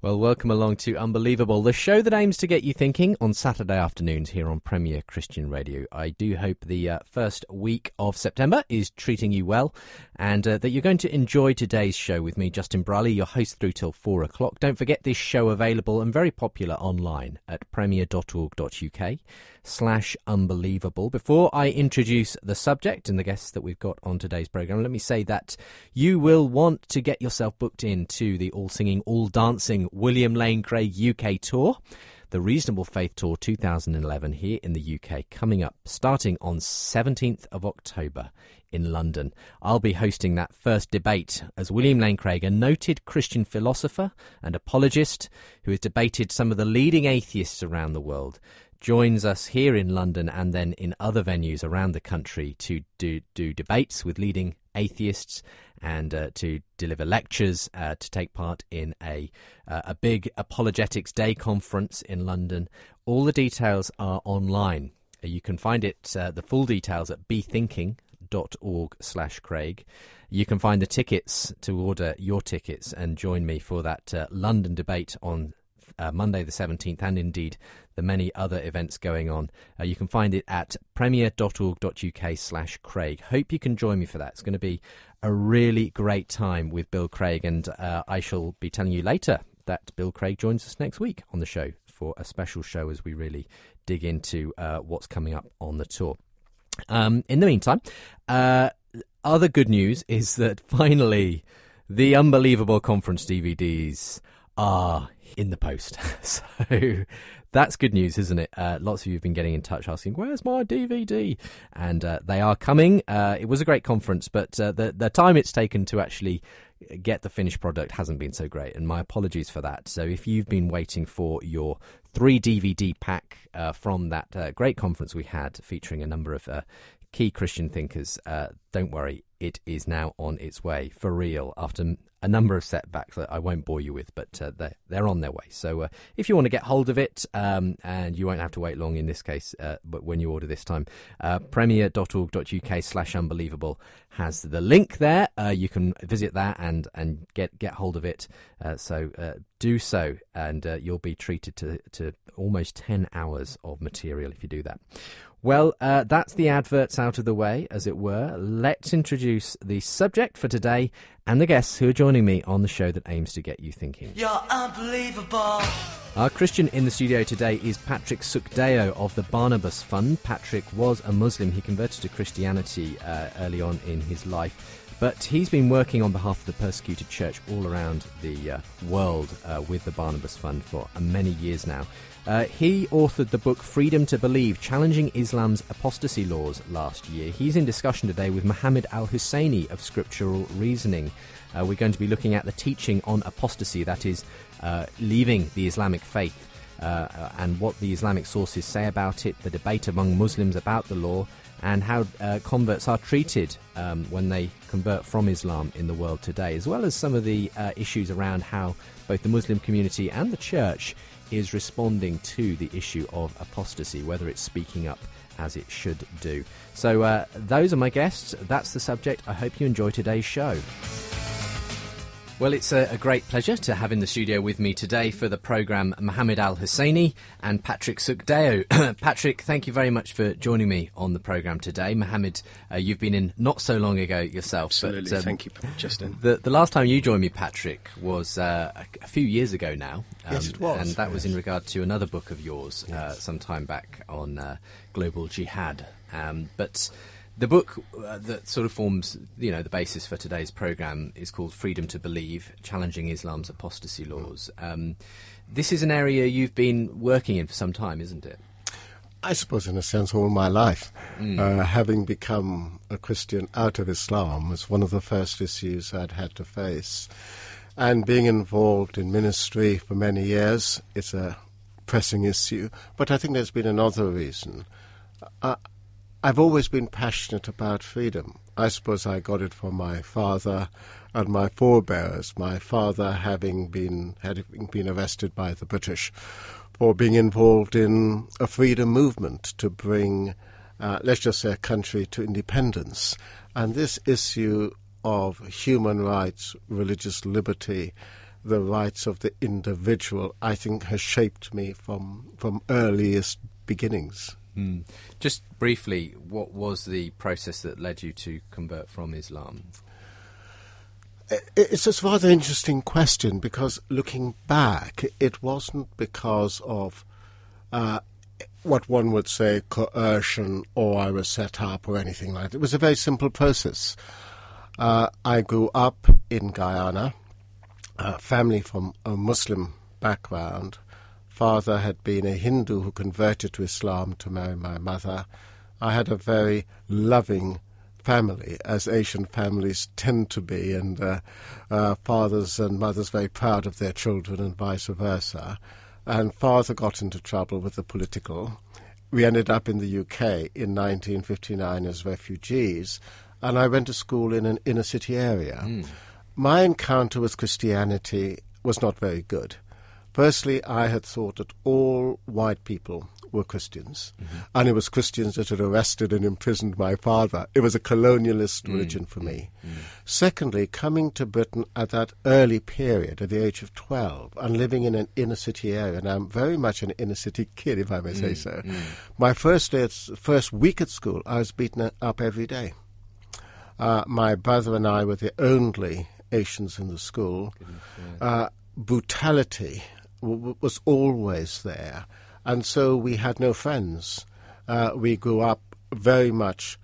Well, welcome along to Unbelievable, the show that aims to get you thinking on Saturday afternoons here on Premier Christian Radio. I do hope the first week of September is treating you well and that you're going to enjoy today's show with me, Justin Briley, your host through till 4 o'clock. Don't forget this show available and very popular online at premier.org.uk/unbelievable. Before I introduce the subject and the guests that we've got on today's programme, let me say that you will want to get yourself booked into the All Singing, All Dancing William Lane Craig UK Tour, the Reasonable Faith Tour 2011 here in the UK, coming up starting on 17th of October in London. I'll be hosting that first debate as William Lane Craig, a noted Christian philosopher and apologist who has debated some of the leading atheists around the world, joins us here in London and then in other venues around the country to do debates with leading atheists and to deliver lectures, to take part in a big Apologetics Day conference in London. All the details are online. You can find it, the full details, at bethinking.org/Craig. You can find the tickets to order your tickets and join me for that London debate on Monday the 17th, and indeed the many other events going on. You can find it at premier.org.uk/Craig. Hope you can join me for that. It's going to be a really great time with Bill Craig, and I shall be telling you later that Bill Craig joins us next week on the show for a special show as we really dig into what's coming up on the tour. In the meantime, other good news is that finally the Unbelievable Conference DVDs are in the post. So that's good news, isn't it? Lots of you have been getting in touch asking, where's my DVD? And they are coming. It was a great conference, but the time it's taken to actually get the finished product hasn't been so great, and my apologies for that. So if you've been waiting for your 3 DVD pack from that great conference we had featuring a number of key Christian thinkers, don't worry, it is now on its way for real after a number of setbacks that I won't bore you with, but they're on their way. So if you want to get hold of it, and you won't have to wait long in this case, but when you order this time, premier.org.uk/unbelievable has the link there. You can visit that and get hold of it. So do so, and you'll be treated to almost 10 hours of material if you do that. Well, that's the adverts out of the way, as it were. Let's introduce the subject for today and the guests who are joining me on the show that aims to get you thinking. You're unbelievable. Our Christian in the studio today is Patrick Sukdeo of the Barnabas Fund. Patrick was a Muslim. He converted to Christianity early on in his life, but he's been working on behalf of the persecuted church all around the world with the Barnabas Fund for many years now. He authored the book Freedom to Believe, Challenging Islam's Apostasy Laws last year. He's in discussion today with Mohammed Al-Hussaini of Scriptural Reasoning. We're going to be looking at the teaching on apostasy, that is, leaving the Islamic faith, and what the Islamic sources say about it, the debate among Muslims about the law, and how converts are treated when they convert from Islam in the world today, as well as some of the issues around how both the Muslim community and the church is responding to the issue of apostasy, whether it's speaking up as it should do. So those are my guests. That's the subject. I hope you enjoy today's show. Well, it's a great pleasure to have in the studio with me today for the programme Mohammed Al-Hussaini and Patrick Sukdeo. Patrick, thank you very much for joining me on the programme today. Mohammed, you've been in not so long ago yourself. Absolutely, but, thank you, Justin. The last time you joined me, Patrick, was a few years ago now. Yes, it was. And that was in regard to another book of yours some time back on global jihad. But the book that sort of forms, the basis for today's programme is called Freedom to Believe, Challenging Islam's Apostasy Laws. This is an area you've been working in for some time, isn't it? I suppose, in a sense, all my life. Having become a Christian out of Islam was one of the first issues I'd had to face. And being involved in ministry for many years, it's a pressing issue. But I think there's been another reason. I've always been passionate about freedom. I suppose I got it from my father and my forebears. My father having been arrested by the British for being involved in a freedom movement to bring, let's just say, a country to independence. And this issue of human rights, religious liberty, the rights of the individual, I think, has shaped me from earliest beginnings. Just briefly, what was the process that led you to convert from Islam? It's a rather interesting question, because looking back, it wasn't because of what one would say coercion, or I was set up or anything like that. It was a very simple process. I grew up in Guyana, family from a Muslim background. Father had been a Hindu who converted to Islam to marry my mother. I had a very loving family, as Asian families tend to be, and fathers and mothers very proud of their children and vice versa. And father got into trouble with the political. We ended up in the UK in 1959 as refugees, and I went to school in an inner city area. My encounter with Christianity was not very good. Firstly, I had thought that all white people were Christians, and it was Christians that had arrested and imprisoned my father. It was a colonialist religion for me. Secondly, coming to Britain at that early period, at the age of 12, and living in an inner city area, and I'm very much an inner city kid, if I may say so. My first week at school, I was beaten up every day. My brother and I were the only Asians in the school. Brutality was always there, and so we had no friends. We grew up very much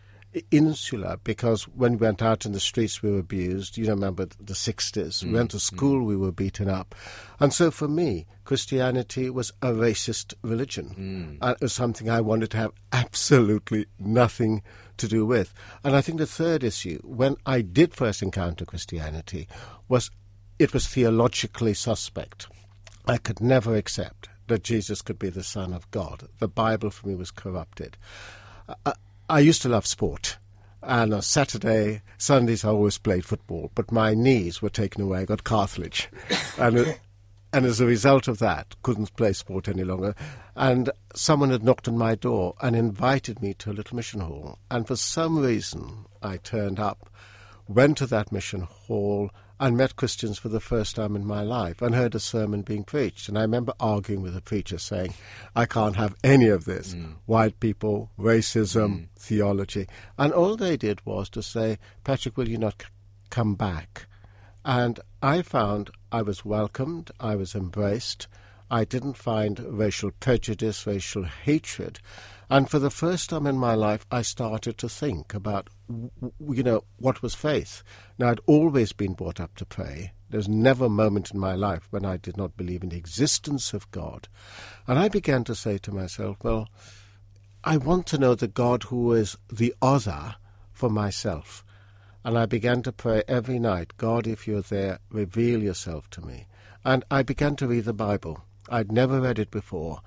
insular, because when we went out in the streets we were abused. You remember the 60s. We went to school, we were beaten up. And so for me, Christianity was a racist religion. It was something I wanted to have absolutely nothing to do with. And I think the third issue, when I did first encounter Christianity, was it was theologically suspect. I could never accept that Jesus could be the Son of God. The Bible for me was corrupted. I used to love sport, and on Saturday, Sundays I always played football, but my knees were taken away. I got cartilage, and as a result of that, couldn't play sport any longer. And someone had knocked on my door and invited me to a little mission hall, and for some reason I turned up, went to that mission hall, and met Christians for the first time in my life, and heard a sermon being preached. And I remember arguing with the preacher, saying, I can't have any of this. White people, racism, theology. And all they did was to say, Patrick, will you not come back? And I found I was welcomed, I was embraced. I didn't find racial prejudice, racial hatred. And for the first time in my life, I started to think about, what was faith? Now, I'd always been brought up to pray. There's never a moment in my life when I did not believe in the existence of God. And I began to say to myself, well, I want to know the God who is the other for myself. And I began to pray every night, God, if you're there, reveal yourself to me. And I began to read the Bible. I'd never read it before.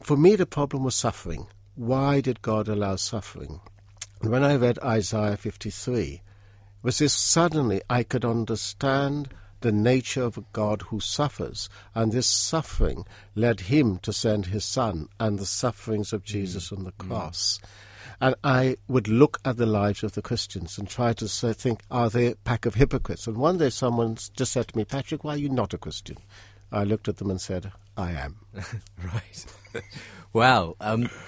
For me, the problem was suffering. Why did God allow suffering? And when I read Isaiah 53, it was this suddenly I could understand the nature of a God who suffers, and this suffering led him to send his Son, and the sufferings of Jesus on the cross. And I would look at the lives of the Christians and try to think, are they a pack of hypocrites? And one day someone just said to me, Patrick, why are you not a Christian? I looked at them and said, I am. Right. Well,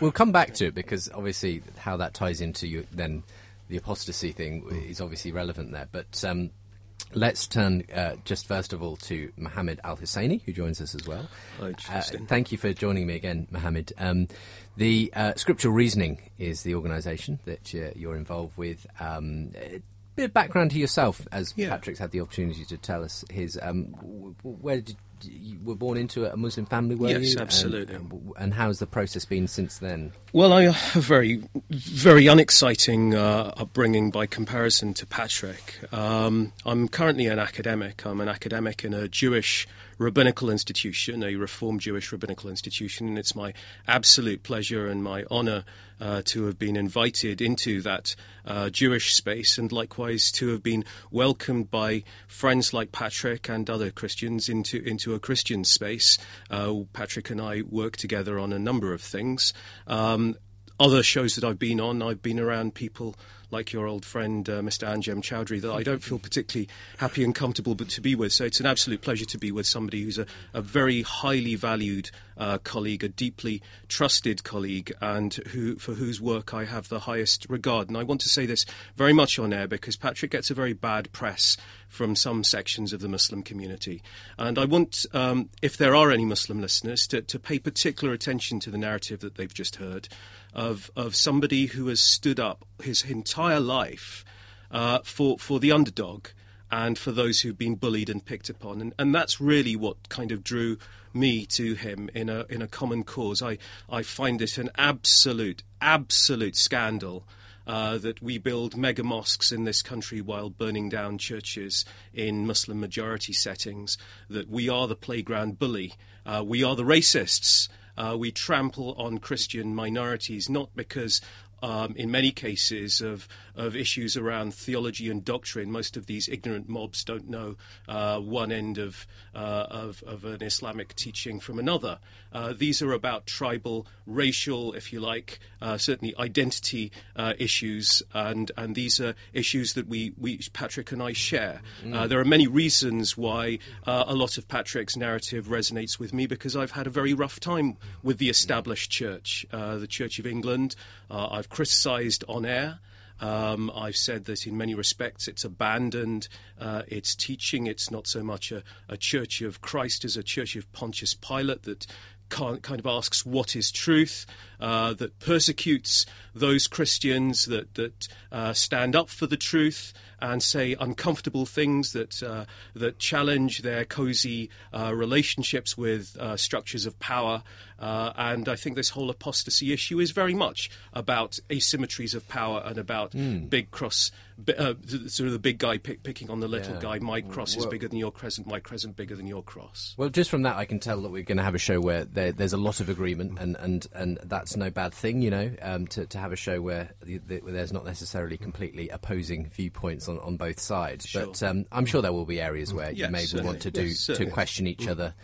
we'll come back to it, because obviously how that ties into then the apostasy thing is obviously relevant there. But let's turn just first of all to Mohammed Al-Hussaini, who joins us as well. Thank you for joining me again, Mohammed. The Scriptural Reasoning is the organisation that you're involved with. A bit of background to yourself, as Patrick's had the opportunity to tell us his. Where did you were born into a Muslim family, were you? Yes, absolutely. And how's the process been since then? Well, I have a very, very unexciting upbringing by comparison to Patrick. I'm currently an academic. I'm an academic in a Jewish rabbinical institution, a Reformed Jewish rabbinical institution, and it's my absolute pleasure and my honour to have been invited into that Jewish space, and likewise to have been welcomed by friends like Patrick and other Christians into a Christian space. Patrick and I work together on a number of things. Other shows that I've been on, I've been around people like your old friend, Mr. Anjem Chowdhury, that I don't feel particularly happy and comfortable to be with. So it's an absolute pleasure to be with somebody who's a very highly valued colleague, a deeply trusted colleague, and for whose work I have the highest regard. And I want to say this very much on air because Patrick gets a very bad press from some sections of the Muslim community. And I want, if there are any Muslim listeners, to pay particular attention to the narrative that they've just heard of somebody who has stood up his entire life for the underdog and for those who've been bullied and picked upon. And that's really what kind of drew me to him in a common cause. I find it an absolute scandal that we build mega mosques in this country while burning down churches in Muslim majority settings, that we are the playground bully, we are the racists, we trample on Christian minorities, not because in many cases of issues around theology and doctrine. Most of these ignorant mobs don't know one end of an Islamic teaching from another. These are about tribal, racial, if you like, certainly identity issues, and these are issues that we Patrick and I share. There are many reasons why a lot of Patrick's narrative resonates with me, because I've had a very rough time with the established church, the Church of England. I've criticised on air. I've said that in many respects it's abandoned its teaching. It's not so much a church of Christ as a church of Pontius Pilate that kind of asks what is truth, that persecutes those Christians that stand up for the truth and say uncomfortable things, that challenge their cosy relationships with structures of power. And I think this whole apostasy issue is very much about asymmetries of power and about big cross, sort of the big guy picking on the little guy. My cross is bigger than your crescent, my crescent bigger than your cross. Well, just from that, I can tell that we're going to have a show where there's a lot of agreement, and that's no bad thing, to have a show where there's not necessarily completely opposing viewpoints on both sides. Sure. But I'm sure there will be areas where you maybe want to question each other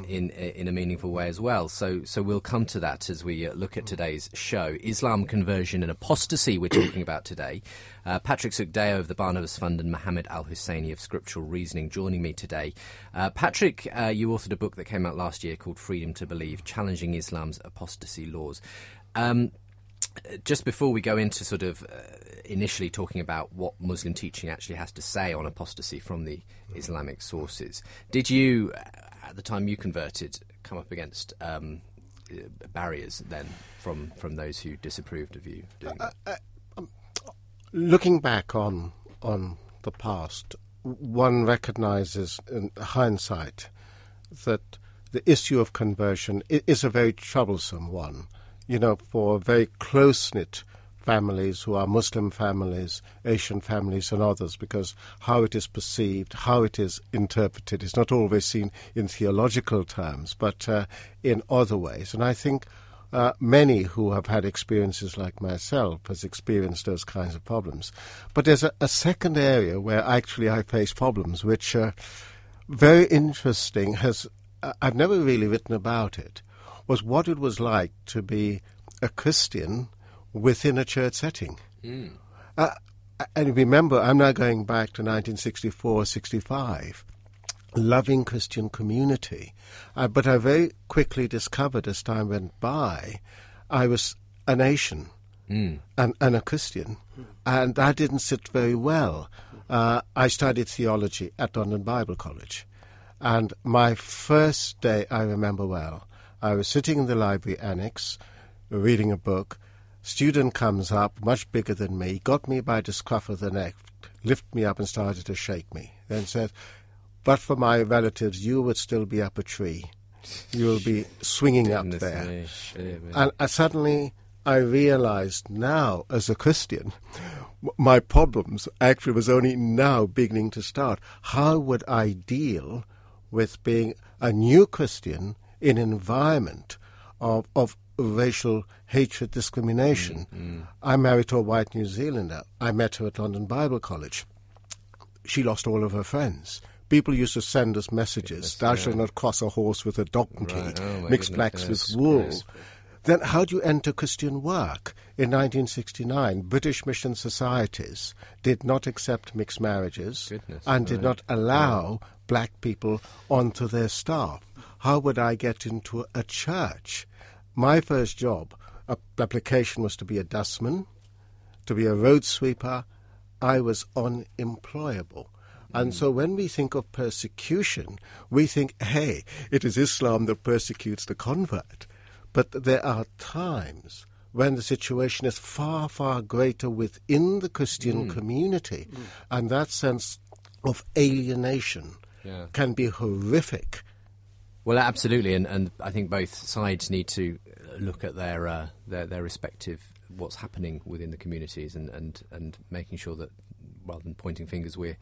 in a meaningful way as well. So we'll come to that as we look at today's show. Islam conversion and apostasy we're talking about today. Patrick Sukdeo of the Barnabas Fund and Mohammed Al-Hussaini of Scriptural Reasoning joining me today. Patrick, you authored a book that came out last year called Freedom to Believe, Challenging Islam's Apostasy Laws. Just before we go into sort of initially talking about what Muslim teaching actually has to say on apostasy from the Islamic sources, did you, at the time you converted, come up against barriers then from those who disapproved of you doing that? Looking back on the past, one recognizes in hindsight that the issue of conversion is a very troublesome one. For very close-knit families who are Muslim families, Asian families and others, because how it is perceived, how it is interpreted is not always seen in theological terms, but in other ways. And I think many who have had experiences like myself has experienced those kinds of problems. But there's a second area where actually I face problems, which very interesting, I've never really written about it, was what it was like to be a Christian within a church setting. And remember, I'm now going back to 1964-65, loving Christian community. But I very quickly discovered as time went by, I was a nation and a Christian, and that didn't sit very well. I studied theology at London Bible College, and my first day I remember well. I was sitting in the library annex, reading a book. Student comes up, much bigger than me, got me by the scruff of the neck, lifted me up and started to shake me. Then said, "But for my relatives, you would still be up a tree. You'll be swinging up there." And suddenly I realized now, as a Christian, my problems actually was only now beginning to start. How would I deal with being a new Christian in an environment of racial hatred, discrimination? I'm married to a white New Zealander. I met her at London Bible College. She lost all of her friends. People used to send us messages, "Thou shalt not cross a horse with a donkey, mix blacks with wool." Then how do you enter Christian work? In 1969, British mission societies did not accept mixed marriages and did not allow black people onto their staff. How would I get into a church? My first job application was to be a dustman, to be a road sweeper. I was unemployable. And so when we think of persecution, we think, hey, it is Islam that persecutes the convert. But there are times when the situation is far, far greater within the Christian community. And that sense of alienation can be horrific. Well, absolutely. And I think both sides need to look at their respective what's happening within the communities and making sure that, rather than pointing fingers, we're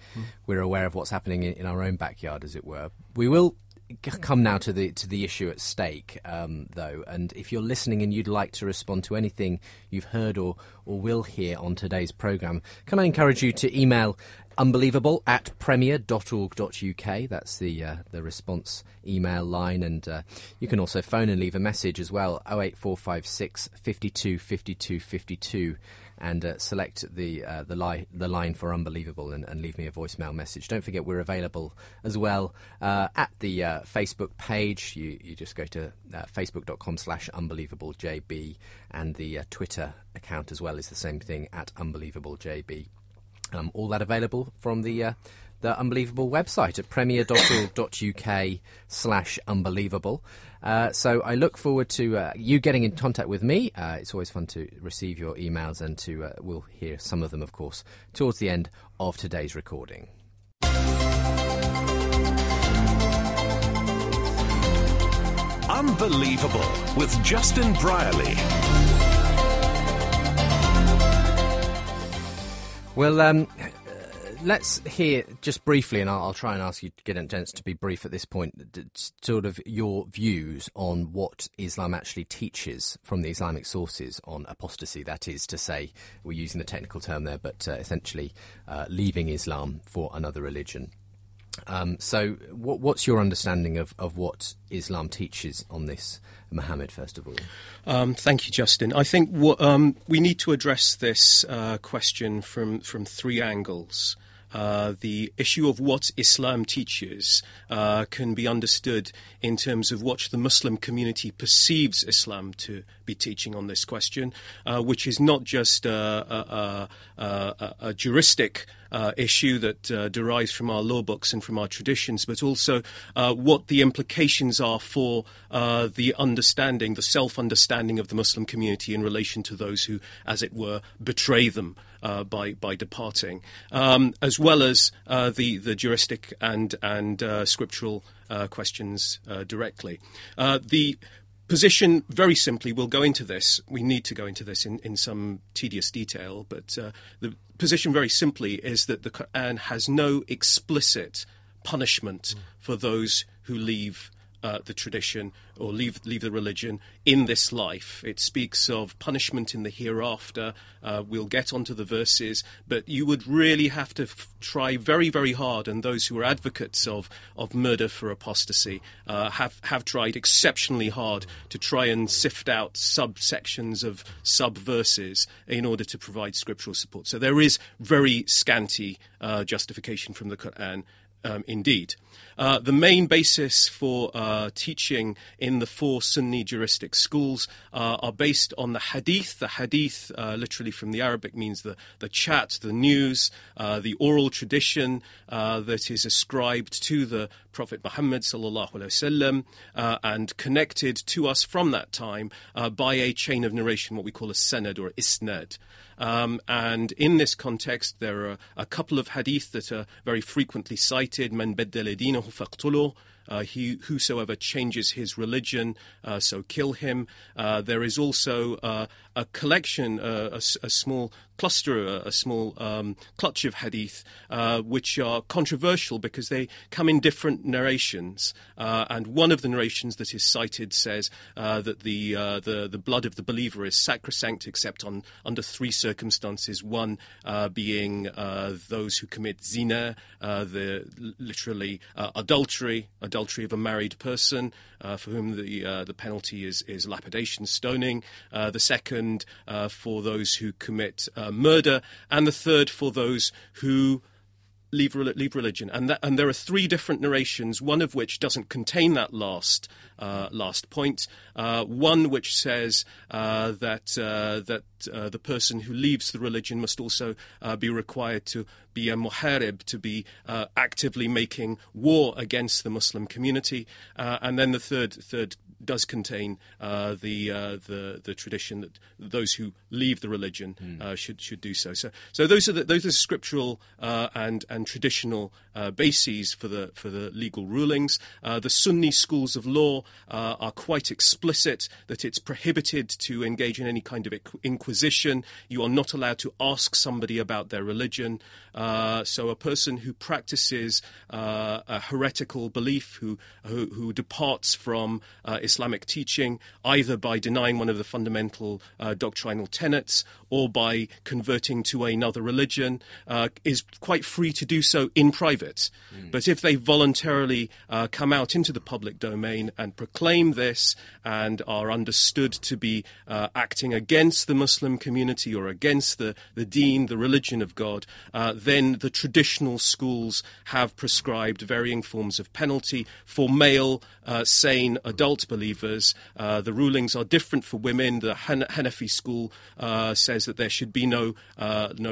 aware of what's happening in our own backyard, as it were. We will come now to the issue at stake, though, and if you're listening and you'd like to respond to anything you've heard or will hear on today's programme, can I encourage you to email unbelievable@premier.org.uk. That's the response email line, and you can also phone and leave a message as well, 08456 52 52 52, and select the line for Unbelievable and leave me a voicemail message. Don't forget we're available as well at the Facebook page. You just go to facebook.com/unbelievablejb, and the Twitter account as well is the same thing, @unbelievablejb. All that available from the Unbelievable website at premier.org.uk/unbelievable. So I look forward to you getting in contact with me. It's always fun to receive your emails, and we'll hear some of them, of course, towards the end of today's recording. Unbelievable with Justin Brierley. Well, let's hear just briefly, and I'll try and ask you to get a chance to be brief at this point, sort of your views on what Islam actually teaches from the Islamic sources on apostasy. That is to say, we're using the technical term there, but essentially leaving Islam for another religion. So what's your understanding of what Islam teaches on this, Mohammed, first of all? Thank you, Justin. I think we need to address this question from three angles. The issue of what Islam teaches can be understood in terms of what the Muslim community perceives Islam to be teaching on this question, which is not just a juristic issue that derives from our law books and from our traditions, but also what the implications are for the understanding, the self-understanding of the Muslim community in relation to those who, as it were, betray them by departing, as well as the juristic and scriptural questions directly. The position, very simply, we'll go into this. We need to go into this in some tedious detail, but the position, very simply, is that the Quran has no explicit punishment for those who leave the tradition or leave the religion in this life. It speaks of punishment in the hereafter. We'll get onto the verses, but you would really have to try very, very hard, and those who are advocates of murder for apostasy have tried exceptionally hard to try and sift out subsections of sub-verses in order to provide scriptural support. So there is very scanty justification from the Quran. Indeed. The main basis for teaching in the four Sunni juristic schools are based on the hadith. The hadith, literally from the Arabic, means the chat, the news, the oral tradition that is ascribed to the Prophet Muhammad sallallahu alaihi wasallam and connected to us from that time by a chain of narration, what we call a sanad or isnad. And in this context, there are a couple of hadith that are very frequently cited. Man baddala dinahu faqtuluh. Whosoever changes his religion, so kill him. There is also a collection, a small cluster, a small clutch of hadith, which are controversial because they come in different narrations. And one of the narrations that is cited says that the blood of the believer is sacrosanct except under three circumstances. One being those who commit zina, literally adultery adultery of a married person, for whom the penalty is lapidation, stoning. The second for those who commit murder, and the third for those who leave religion. And there are three different narrations, one of which doesn't contain that last point. One which says that the person who leaves the religion must also be required to be a muharib, to be actively making war against the Muslim community. And then the third does contain the tradition that those who leave the religion should do so. So those are scriptural and traditional bases for the legal rulings. The Sunni schools of law are quite explicit that it's prohibited to engage in any kind of inquisition. You are not allowed to ask somebody about their religion. So a person who practices a heretical belief, who departs from Islamic teaching, either by denying one of the fundamental doctrinal tenets or by converting to another religion, is quite free to do so in private. But if they voluntarily come out into the public domain and proclaim this and are understood to be acting against the Muslim community or against the deen, the religion of God, then the traditional schools have prescribed varying forms of penalty for male, sane adult believers. The rulings are different for women. The Hanafi school says that there should be no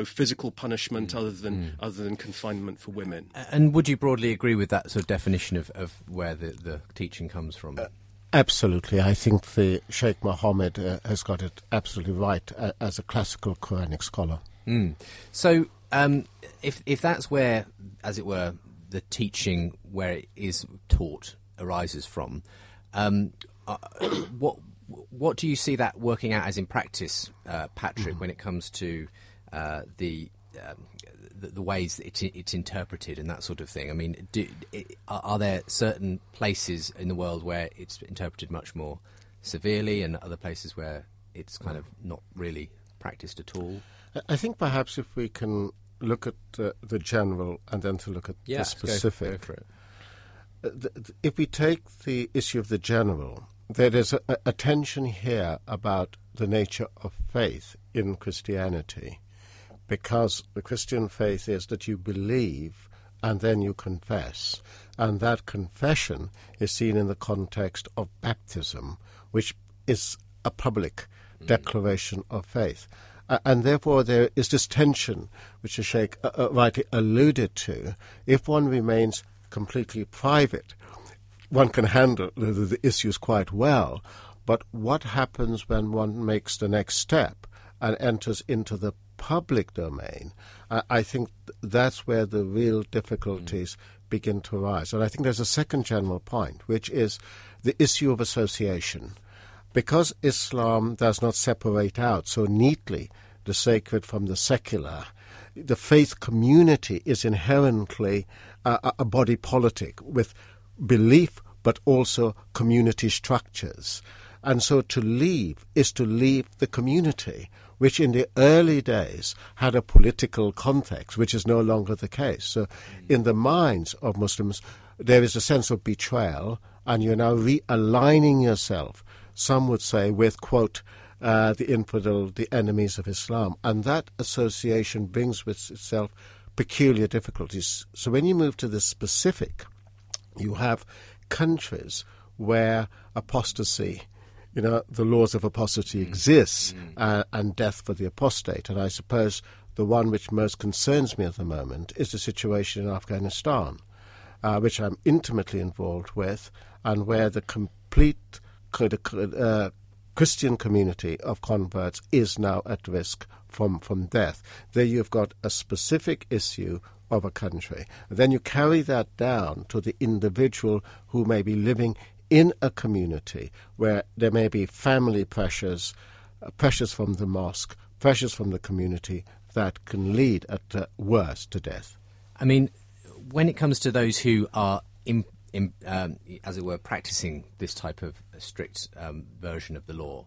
physical punishment other than confinement for women. And would you broadly agree with that sort of definition of where the teaching comes from? Absolutely. I think the Sheikh Mohammed has got it absolutely right as a classical Quranic scholar. So if that's where, as it were, the teaching where it is taught arises from, what do you see that working out as in practice, Patrick, when it comes to the ways that it's interpreted and that sort of thing? I mean, are there certain places in the world where it's interpreted much more severely and other places where it's kind of not really practiced at all? I think perhaps if we can look at the general and then to look at the specific. Go for it. If we take the issue of the general, there is a tension here about the nature of faith in Christianity, because the Christian faith is that you believe and then you confess, and that confession is seen in the context of baptism, which is a public declaration of faith. And therefore there is this tension, which the Sheikh rightly alluded to. If one remains completely private, one can handle the issues quite well, but what happens when one makes the next step and enters into the public domain? I think that's where the real difficulties begin to arise. And I think there's a second general point, which is the issue of association. Because Islam does not separate out so neatly the sacred from the secular, the faith community is inherently a body politic with belief but also community structures. And so to leave is to leave the community, which in the early days had a political context, which is no longer the case. So in the minds of Muslims, there is a sense of betrayal, and you're now realigning yourself, some would say, with, quote, the infidel, the enemies of Islam. And that association brings with itself peculiar difficulties. So when you move to the specific, you have countries where apostasy, the laws of apostasy exist, and death for the apostate. And I suppose the one which most concerns me at the moment is the situation in Afghanistan, which I'm intimately involved with, and where the complete Christian community of converts is now at risk from death. There you've got a specific issue of a country. And then you carry that down to the individual who may be living in a community where there may be family pressures, pressures from the mosque, pressures from the community that can lead at worst to death. I mean, when it comes to those who are, as it were, practicing this type of strict version of the law,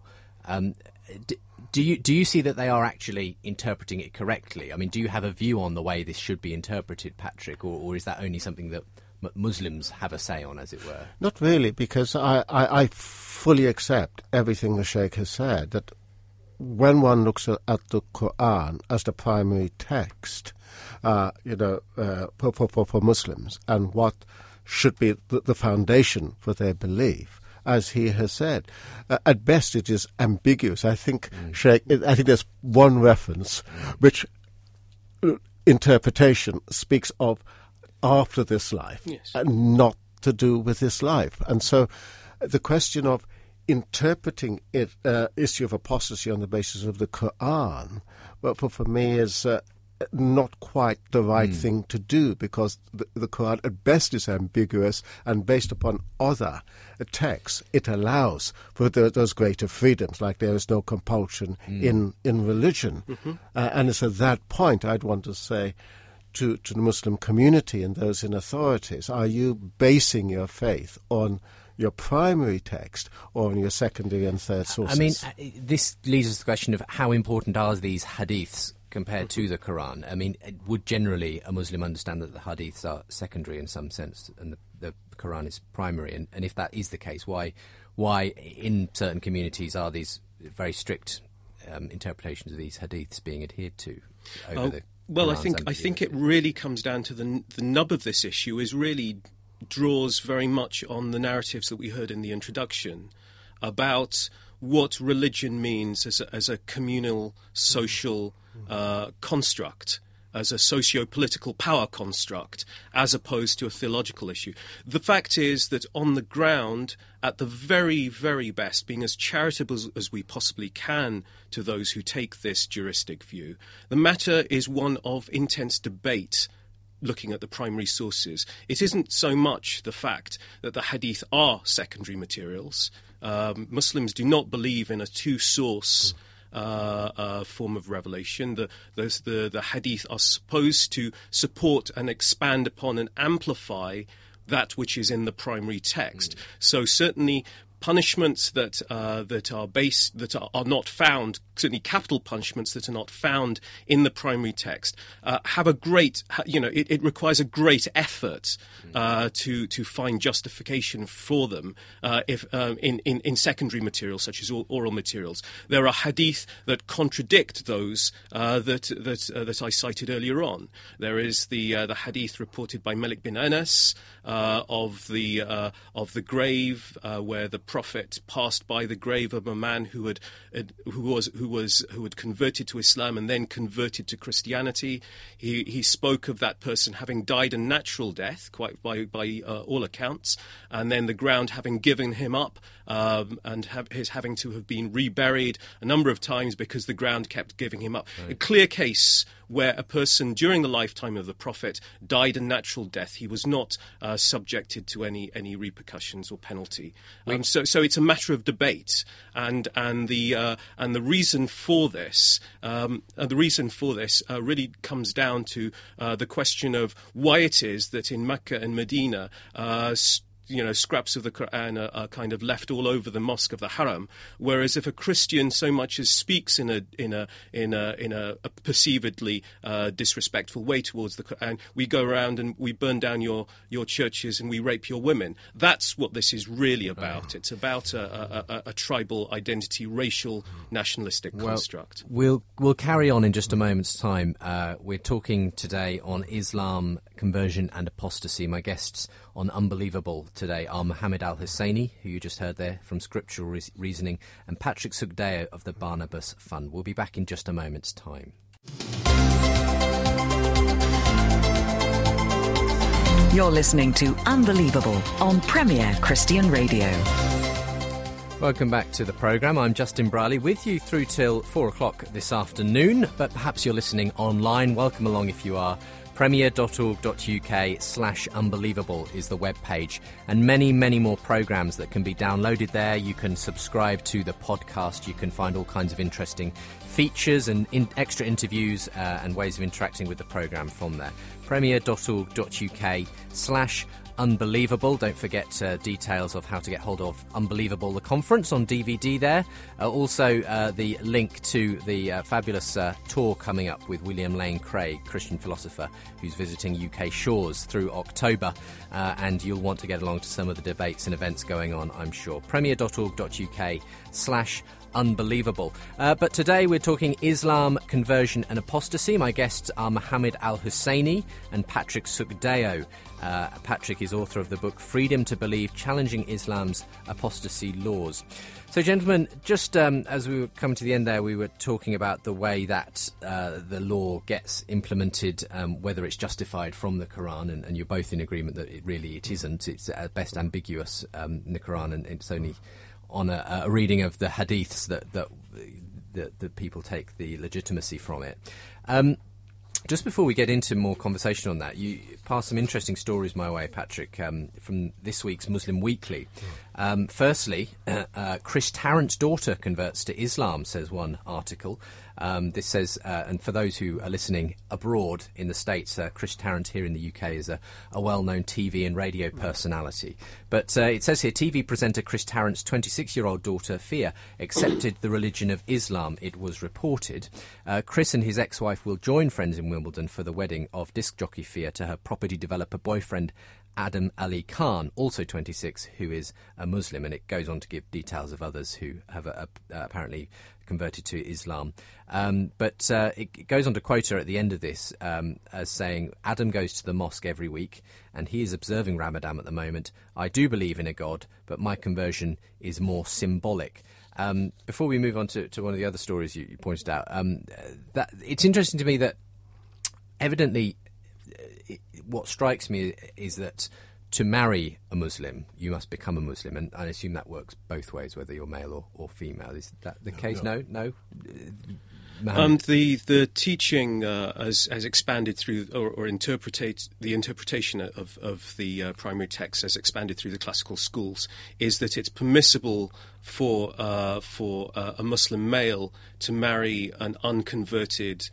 do you see that they are actually interpreting it correctly? I mean, do you have a view on the way this should be interpreted, Patrick, or is that only something that Muslims have a say on, as it were? Not really, because I fully accept everything the Sheikh has said, that when one looks at the Quran as the primary text, for Muslims, and what should be the foundation for their belief, as he has said, at best it is ambiguous. I think there's one reference which interpretation speaks of after this life, yes, and not to do with this life. And so the question of interpreting issue of apostasy on the basis of the Quran, well, for me is not quite the right thing to do, because the Quran at best is ambiguous, and based upon other texts it allows for those greater freedoms, like there is no compulsion in religion. And it's at that point I'd want to say to the Muslim community and those in authorities, are you basing your faith on your primary text or on your secondary and third sources? I mean, this leads us to the question of how important are these hadiths compared to the Quran. I mean, would generally a Muslim understand that the hadiths are secondary in some sense and the Quran is primary? And if that is the case, why in certain communities are these very strict interpretations of these hadiths being adhered to over the Well, Quran's I think it really comes down to the nub of this issue is really draws very much on the narratives that we heard in the introduction about what religion means as a communal social construct, as a socio-political power construct, as opposed to a theological issue. The fact is that on the ground, at the very, very best, being as charitable as we possibly can to those who take this juristic view, the matter is one of intense debate looking at the primary sources. It isn't so much the fact that the hadith are secondary materials. Muslims do not believe in a two-source form of revelation. The hadith are supposed to support and expand upon and amplify that which is in the primary text. So certainly punishments that are not found, certainly capital punishments that are not found in the primary text, have a great, it requires a great effort to find justification for them if in secondary materials such as oral materials. There are hadith that contradict those that I cited earlier on. There is the hadith reported by Malik bin Anas of the grave where the Prophet passed by the grave of a man who had converted to Islam and then converted to Christianity. He spoke of that person having died a natural death, quite by all accounts, and then the ground having given him up, and his having to have been reburied a number of times because the ground kept giving him up. Right. A clear case where a person during the lifetime of the Prophet died a natural death. He was not subjected to any repercussions or penalty. So it's a matter of debate, and the reason for this really comes down to the question of why it is that in Mecca and Medina scraps of the Quran are kind of left all over the mosque of the Haram, whereas if a Christian so much as speaks in a perceivedly disrespectful way towards the Quran, we go around and we burn down your churches and we rape your women. That's what this is really about. It's about a tribal identity, racial, nationalistic construct. We'll carry on in just a moment's time. We're talking today on Islam, conversion and apostasy. My guests on Unbelievable today are Mohammed Al-Hussaini, who you just heard there from Scriptural Reasoning, and Patrick Sugdeo of the Barnabas Fund. We'll be back in just a moment's time. You're listening to Unbelievable on Premier Christian Radio. Welcome back to the programme. I'm Justin Brierley with you through till 4 o'clock this afternoon, but perhaps you're listening online. Welcome along if you are. premier.org.uk/unbelievable is the webpage, and many, many more programmes that can be downloaded there. You can subscribe to the podcast. You can find all kinds of interesting features and extra interviews and ways of interacting with the programme from there. premier.org.uk/unbelievable. /Unbelievable. Don't forget details of how to get hold of Unbelievable, the conference, on DVD there. Also, the link to the fabulous tour coming up with William Lane Craig, Christian philosopher, who's visiting UK shores through October. And you'll want to get along to some of the debates and events going on, I'm sure. premier.org.uk/Unbelievable. But today we're talking Islam, conversion and apostasy. My guests are Mohammed Al-Hussaini and Patrick Sukdeo. Patrick is author of the book Freedom to Believe, Challenging Islam's Apostasy Laws. So, gentlemen, just as we were coming to the end there, we were talking about the way that the law gets implemented, whether it's justified from the Quran, and you're both in agreement that it isn't. It's at best ambiguous in the Quran, and it's only on a reading of the hadiths that people take the legitimacy from it. Just before we get into more conversation on that, you passed some interesting stories my way, Patrick, from this week's Muslim Weekly. Firstly, Chris Tarrant's daughter converts to Islam, says one article. This says, and for those who are listening abroad in the States, Chris Tarrant here in the UK is a well-known TV and radio personality. But it says here, TV presenter Chris Tarrant's 26-year-old daughter, Fia, accepted the religion of Islam, it was reported. Chris and his ex-wife will join friends in Wimbledon for the wedding of disc jockey Fia to her property developer boyfriend, Adam Ali Khan, also 26, who is a Muslim, and it goes on to give details of others who have apparently converted to Islam. But it goes on to quote her at the end of this as saying, Adam goes to the mosque every week and he is observing Ramadan at the moment. I do believe in a God, but my conversion is more symbolic. Before we move on to one of the other stories you pointed out, that it's interesting to me that evidently what strikes me is that to marry a Muslim, you must become a Muslim, and I assume that works both ways, whether you're male or female. Is that the case? No. The teaching has expanded through, or the interpretation of the primary text has expanded through the classical schools, is that it's permissible for a Muslim male to marry an unconverted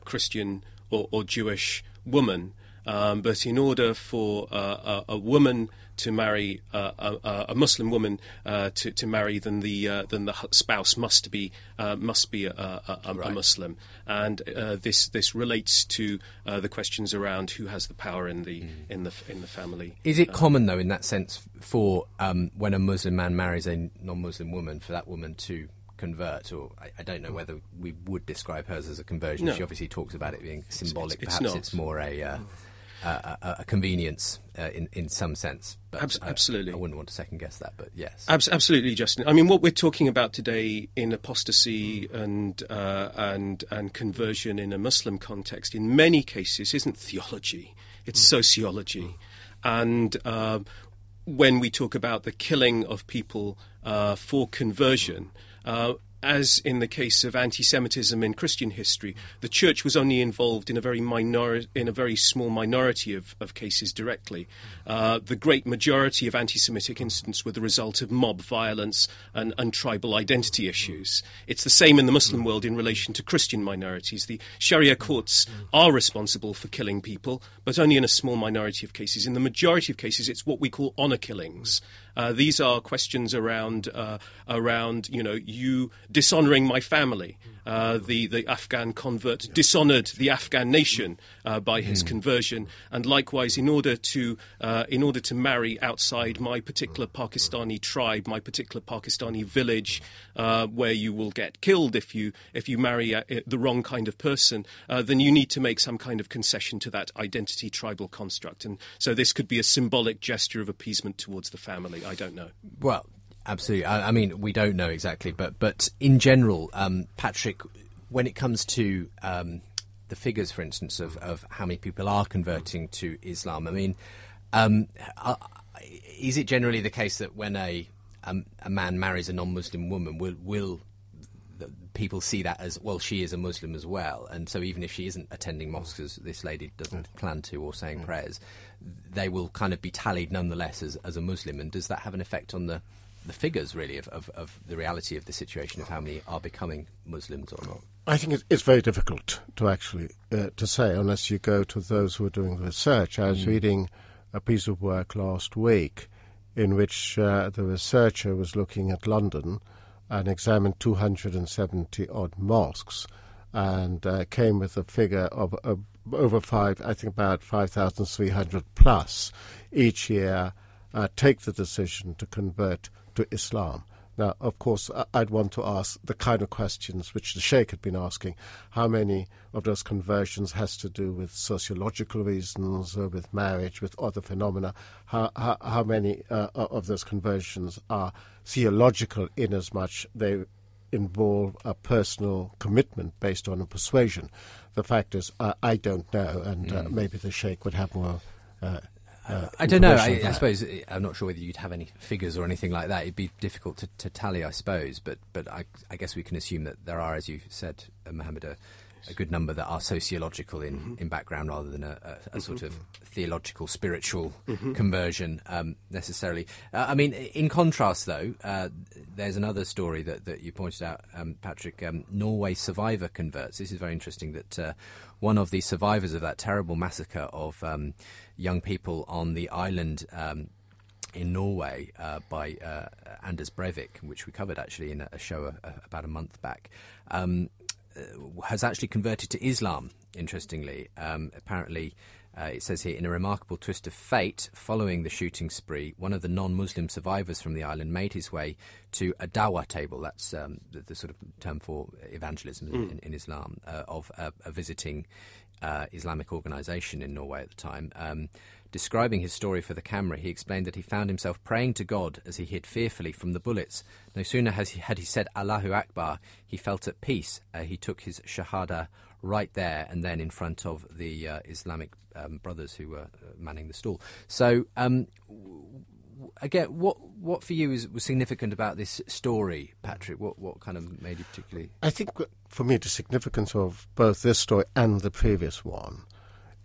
Christian or Jewish woman. But in order for a woman to marry a Muslim woman to marry, then the spouse must be a Muslim, and this relates to the questions around who has the power in the family. Is it common though, in that sense, for when a Muslim man marries a non-Muslim woman, for that woman to convert? Or I don't know whether we would describe hers as a conversion. No. She obviously talks about it being symbolic. Perhaps it's more a convenience in some sense. But absolutely. I wouldn't want to second guess that, but yes. Absolutely, Justin. I mean, what we're talking about today in apostasy and conversion in a Muslim context, in many cases, isn't theology. It's sociology. And when we talk about the killing of people for conversion, as in the case of anti-Semitism in Christian history, the church was only involved in a very small minority of cases directly. The great majority of anti-Semitic incidents were the result of mob violence and tribal identity issues. It's the same in the Muslim world in relation to Christian minorities. The Sharia courts are responsible for killing people, but only in a small minority of cases. In the majority of cases, it's what we call honor killings. These are questions around you dishonouring my family. The Afghan convert dishonoured the Afghan nation by his conversion, and likewise, in order to marry outside my particular Pakistani tribe, my particular Pakistani village, where you will get killed if you marry the wrong kind of person, then you need to make some kind of concession to that identity tribal construct, and so this could be a symbolic gesture of appeasement towards the family. I don't know. Well, absolutely. I mean, we don't know exactly, but in general, Patrick, when it comes to the figures, for instance, of how many people are converting to Islam, I mean, is it generally the case that when a man marries a non-Muslim woman, will people see that as, well, she is a Muslim as well, and so even if she isn't attending mosques, as this lady doesn't plan to, or saying prayers, they will kind of be tallied nonetheless as a Muslim? And does that have an effect on the figures, really, of the reality of the situation of how many are becoming Muslims or not? I think it's very difficult to actually to say unless you go to those who are doing the research. I was reading a piece of work last week in which the researcher was looking at London and examined 270-odd mosques and came with a figure of about 5,300 plus each year take the decision to convert to Islam. Now, of course, I'd want to ask the kind of questions which the Sheikh had been asking. How many of those conversions has to do with sociological reasons, or with marriage, with other phenomena? How many of those conversions are theological in as much they involve a personal commitment based on a persuasion? The fact is, I don't know, and maybe the Sheikh would have more I don't know. I suppose I'm not sure whether you'd have any figures or anything like that. It'd be difficult to tally, I suppose. But I guess we can assume that there are, as you said, Mohammed, a good number that are sociological in background rather than a sort of theological, spiritual conversion necessarily. I mean, in contrast, though, there's another story that you pointed out, Patrick. Norway survivor converts. This is very interesting that one of the survivors of that terrible massacre of young people on the island in Norway by Anders Breivik, which we covered actually in a show about a month back, has actually converted to Islam, interestingly. Apparently, it says here, in a remarkable twist of fate, following the shooting spree, one of the non-Muslim survivors from the island made his way to a dawah table, that's the sort of term for evangelism in Islam, of a visiting Islamic organisation in Norway at the time. Describing his story for the camera, he explained that he found himself praying to God as he hid fearfully from the bullets. No sooner had he said Allahu Akbar, he felt at peace. He took his shahada right there and then in front of the Islamic brothers who were manning the stall. So, again, what for you was significant about this story, Patrick? What kind of made you particularly... I think for me the significance of both this story and the previous one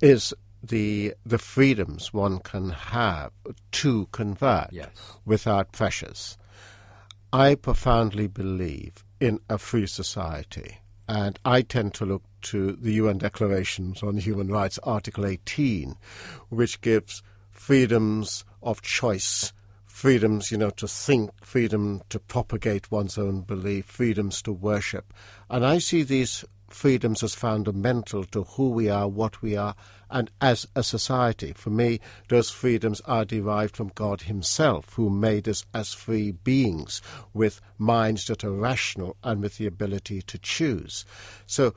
is the freedoms one can have to convert without pressures. I profoundly believe in a free society, and I tend to look to the UN Declarations on Human Rights, Article 18, which gives freedoms of choice, freedoms, to think, freedom to propagate one's own belief, freedoms to worship. And I see these freedoms as fundamental to who we are, what we are, and as a society. For me, those freedoms are derived from God himself, who made us as free beings with minds that are rational and with the ability to choose. So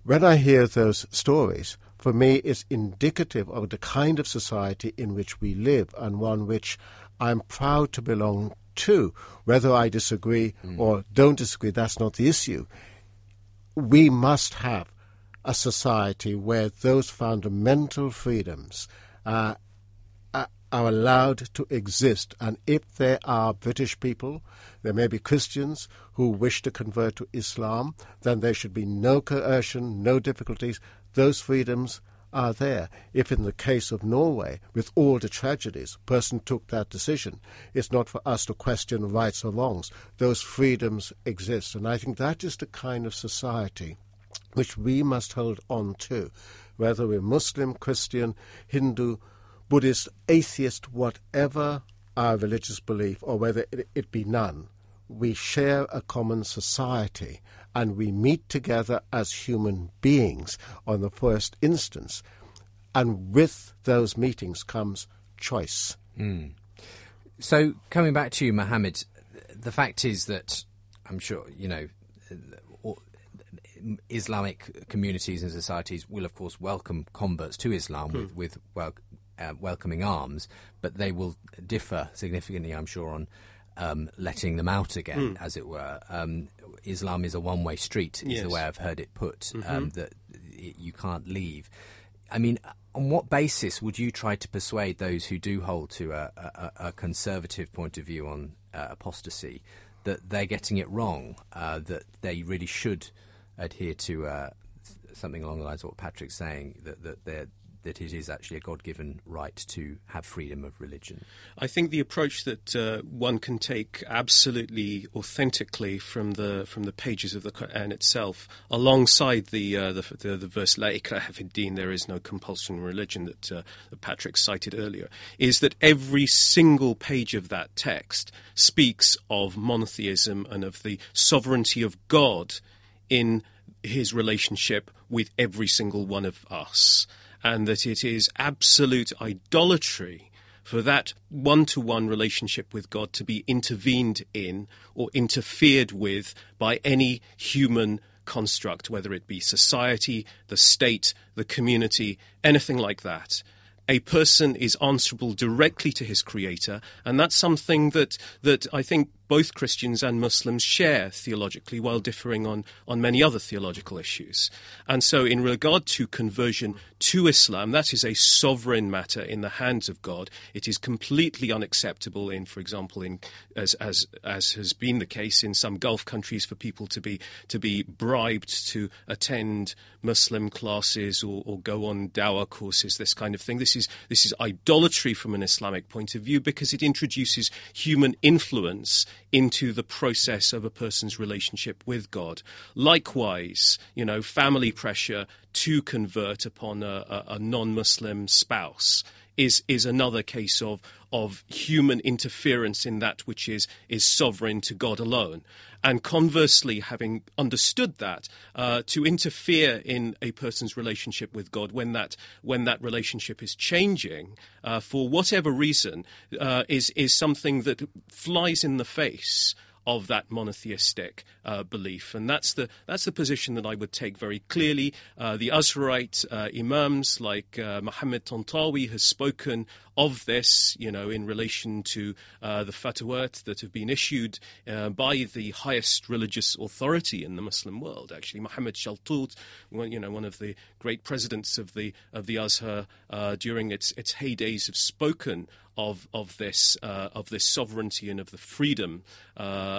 when I hear those stories, for me it's indicative of the kind of society in which we live, and one which I'm proud to belong to. Whether I disagree or don't disagree, that's not the issue. We must have a society where those fundamental freedoms are allowed to exist. And if there are British people, there may be Christians who wish to convert to Islam, then there should be no coercion, no difficulties. Those freedoms are there. If in the case of Norway, with all the tragedies, a person took that decision, it's not for us to question rights or wrongs. Those freedoms exist. And I think that is the kind of society which we must hold on to, whether we're Muslim, Christian, Hindu, Buddhist, atheist, whatever our religious belief, or whether it be none. We share a common society, and we meet together as human beings on the first instance. And with those meetings comes choice. So, coming back to you, Mohammed, the fact is that I'm sure, Islamic communities and societies will, of course, welcome converts to Islam with welcoming arms, but they will differ significantly, I'm sure, on letting them out again, as it were. Islam is a one-way street, is the way I've heard it put, that you can't leave. I mean, on what basis would you try to persuade those who do hold to a conservative point of view on apostasy that they're getting it wrong, that they really should adhere to something along the lines of what Patrick's saying, that that it is actually a God-given right to have freedom of religion? I think the approach that one can take absolutely authentically from the pages of the Quran itself, alongside the verse "La ikraha fid din," there is no compulsion in religion that Patrick cited earlier, is that every single page of that text speaks of monotheism and of the sovereignty of God in his relationship with every single one of us, and that it is absolute idolatry for that one-to-one relationship with God to be intervened in or interfered with by any human construct, whether it be society, the state, the community, anything like that. A person is answerable directly to his creator, and that's something that I think both Christians and Muslims share theologically, while differing on many other theological issues. And so in regard to conversion to Islam, that is a sovereign matter in the hands of God. It is completely unacceptable for example, as has been the case in some Gulf countries, for people to be bribed to attend Muslim classes or go on dawah courses, this kind of thing. This is idolatry from an Islamic point of view, because it introduces human influence into the process of a person's relationship with God. Likewise, family pressure to convert upon a non-Muslim spouse is another case of human interference in that which is sovereign to God alone. And conversely, having understood that, to interfere in a person's relationship with God when that relationship is changing for whatever reason is something that flies in the face of that monotheistic belief. And that's the position that I would take very clearly. The Azharite imams like Muhammad Tantawi has spoken of this, in relation to the fatwat that have been issued by the highest religious authority in the Muslim world. Actually, Muhammad Shaltut, one of the great presidents of the Azhar during its heydays, have spoken of this sovereignty and of the freedom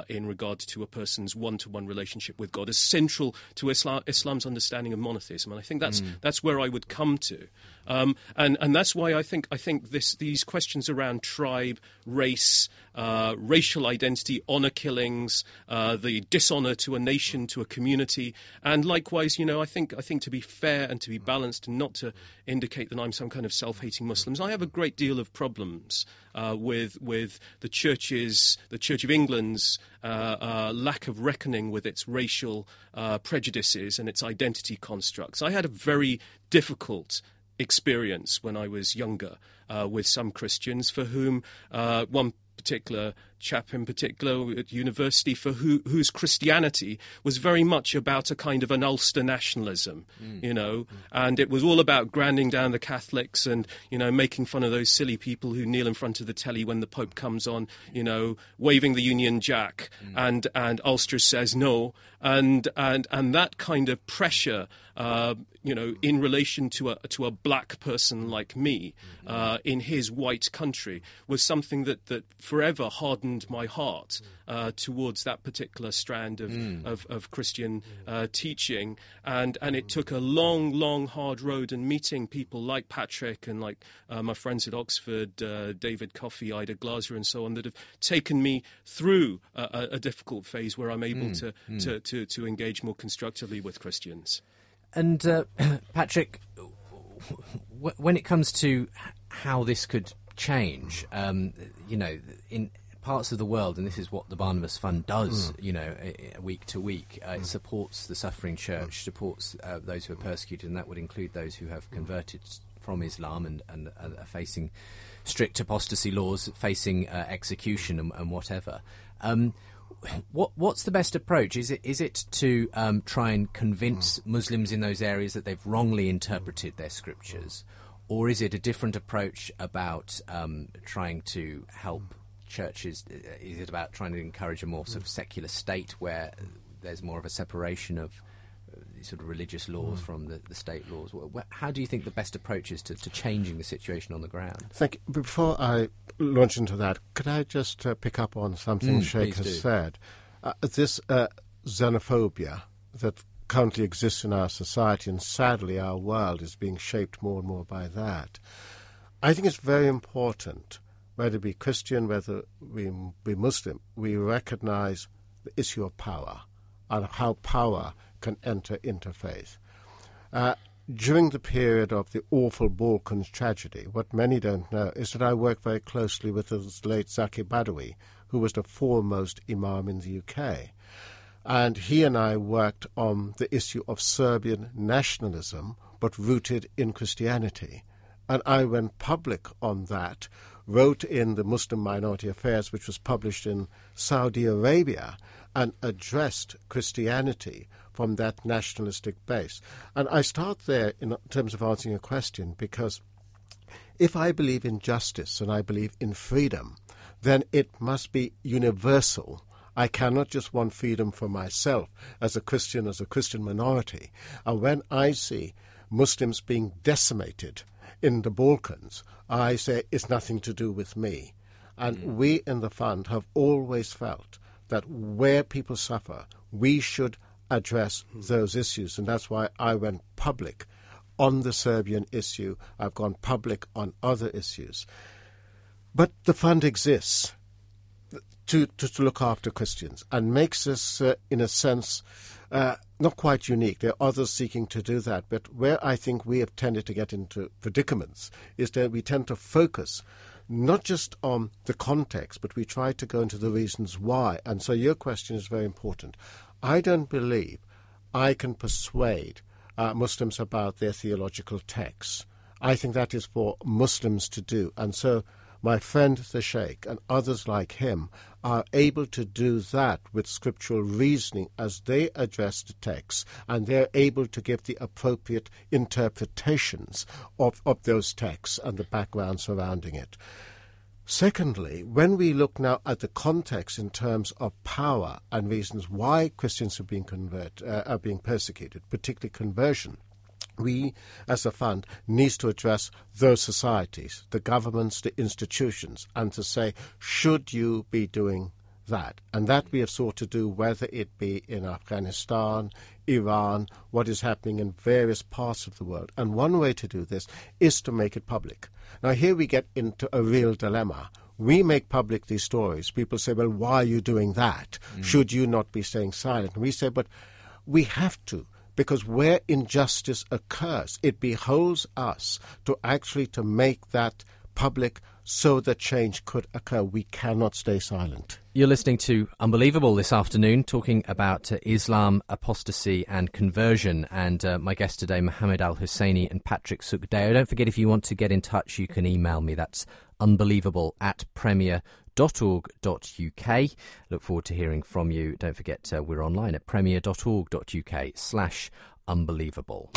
in regard to a person's one-to-one relationship with God as central to Islam's understanding of monotheism. And I think that's where I would come to, and that's why I think these questions around tribe, race, racial identity, honor killings, the dishonor to a nation, to a community, and likewise, I think to be fair and to be balanced and not to indicate that I'm some kind of self-hating Muslims, I have a great deal of problems with the Church of England's lack of reckoning with its racial prejudices and its identity constructs. I had a very difficult experience when I was younger with some Christians for whom one particular chap in particular at university for whose Christianity was very much about a kind of an Ulster nationalism, and it was all about grinding down the Catholics and, making fun of those silly people who kneel in front of the telly when the Pope comes on, waving the Union Jack, and Ulster says no, and that kind of pressure, in relation to a black person like me in his white country was something that forever hardened my heart towards that particular strand of Christian teaching, and it took a long hard road, and meeting people like Patrick and like my friends at Oxford, David Coffey, Ida Glaser and so on, that have taken me through a difficult phase where I'm able to engage more constructively with Christians. And Patrick, when it comes to how this could change, in parts of the world, and this is what the Barnabas Fund does, week to week, it supports the suffering church, supports those who are persecuted, and that would include those who have converted from Islam and are facing strict apostasy laws, facing execution and whatever. What's the best approach? Is it to try and convince Muslims in those areas that they've wrongly interpreted their scriptures, or is it a different approach about trying to help churches? Is it about trying to encourage a more sort of secular state where there's more of a separation of sort of religious laws from the state laws? How do you think the best approach is to changing the situation on the ground? Thank you. Before I launch into that, could I just pick up on something Sheikh has said? This xenophobia that currently exists in our society, and sadly our world is being shaped more and more by that. I think it's very important, whether we be Christian, whether we be Muslim, we recognize the issue of power and how power can enter into faith. During the period of the awful Balkans tragedy, what many don't know is that I worked very closely with the late Zaki Badawi, who was the foremost imam in the UK. And he and I worked on the issue of Serbian nationalism, but rooted in Christianity. And I went public on that, wrote in the Muslim Minority Affairs, which was published in Saudi Arabia, and addressed Christianity from that nationalistic base. And I start there in terms of answering a question, because if I believe in justice and I believe in freedom, then it must be universal. I cannot just want freedom for myself as a Christian minority. And when I see Muslims being decimated in the Balkans, I say it's nothing to do with me. And we in the fund have always felt that where people suffer, we should address those issues. And that's why I went public on the Serbian issue. I've gone public on other issues. But the fund exists to look after Christians and makes us, in a sense, not quite unique. There are others seeking to do that. But where I think we have tended to get into predicaments is that we tend to focus not just on the context, but we try to go into the reasons why. And so your question is very important. I don't believe I can persuade Muslims about their theological texts. I think that is for Muslims to do. And so my friend the Sheikh and others like him are able to do that with scriptural reasoning as they address the text, and they're able to give the appropriate interpretations of those texts and the background surrounding it. Secondly, when we look now at the context in terms of power and reasons why Christians are being persecuted, particularly conversion, we, as a fund, need to address those societies, the governments, the institutions, and to say, should you be doing that? And that we have sought to do, whether it be in Afghanistan, Iran, what is happening in various parts of the world. And one way to do this is to make it public. Now, here we get into a real dilemma. We make public these stories. People say, well, why are you doing that? Should you not be staying silent? And we say, but we have to. Because where injustice occurs, it behoves us to make that public so that change could occur. We cannot stay silent. You're listening to Unbelievable this afternoon, talking about Islam, apostasy and conversion. And my guests today, Mohammed Al-Hussaini and Patrick Sukdeo. Don't forget, if you want to get in touch, you can email me. That's unbelievable@premier.org.uk. Look forward to hearing from you. Don't forget, we're online at premier.org.uk/unbelievable.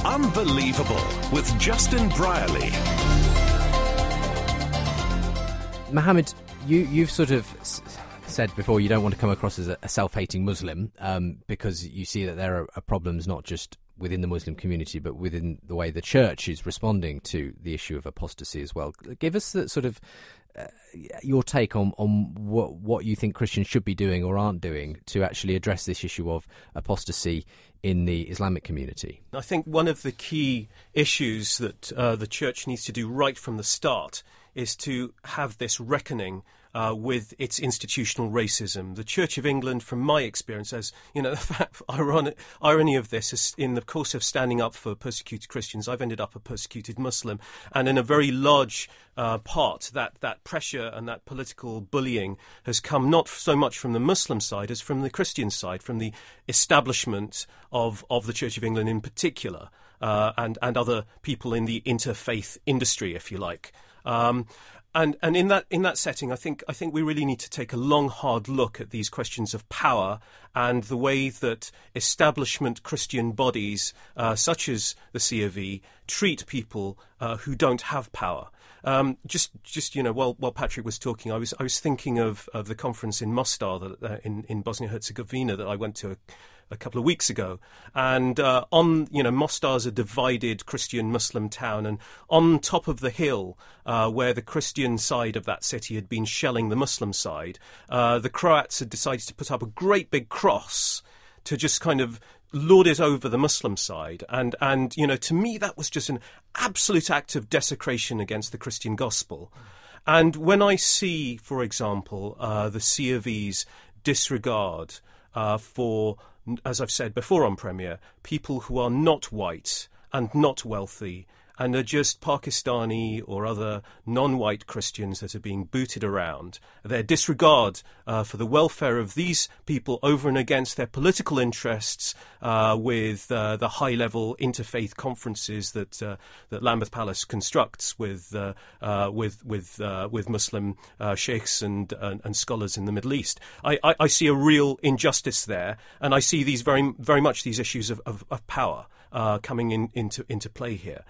Unbelievable with Justin Brierley. Mohammed, you've sort of said before you don't want to come across as a self-hating Muslim because you see that there are problems not just within the Muslim community but within the way the church is responding to the issue of apostasy as well. Give us the sort of your take on what you think Christians should be doing or aren't doing to actually address this issue of apostasy in the Islamic community. I think one of the key issues that the church needs to do right from the start is to have this reckoning with its institutional racism. The Church of England, from my experience, the irony of this is, in the course of standing up for persecuted Christians, I've ended up a persecuted Muslim, and in a very large part, that pressure and that political bullying has come not so much from the Muslim side as from the Christian side, from the establishment of the Church of England in particular, and other people in the interfaith industry, if you like. And in that setting, I think we really need to take a long, hard look at these questions of power and the way that establishment Christian bodies, such as the COV, treat people who don't have power. Just while Patrick was talking, I was thinking of the conference in Mostar in Bosnia-Herzegovina that I went to a couple of weeks ago, and Mostar's a divided Christian-Muslim town, and on top of the hill where the Christian side of that city had been shelling the Muslim side, the Croats had decided to put up a great big cross to just kind of lord it over the Muslim side, and to me that was just an absolute act of desecration against the Christian gospel. And when I see, for example, the C of E's disregard for, as I've said before on Premier, people who are not white and not wealthy and are just Pakistani or other non-white Christians that are being booted around, their disregard for the welfare of these people over and against their political interests with the high-level interfaith conferences that Lambeth Palace constructs with Muslim sheikhs and scholars in the Middle East. I see a real injustice there, and I see these very much these issues of power coming into play here.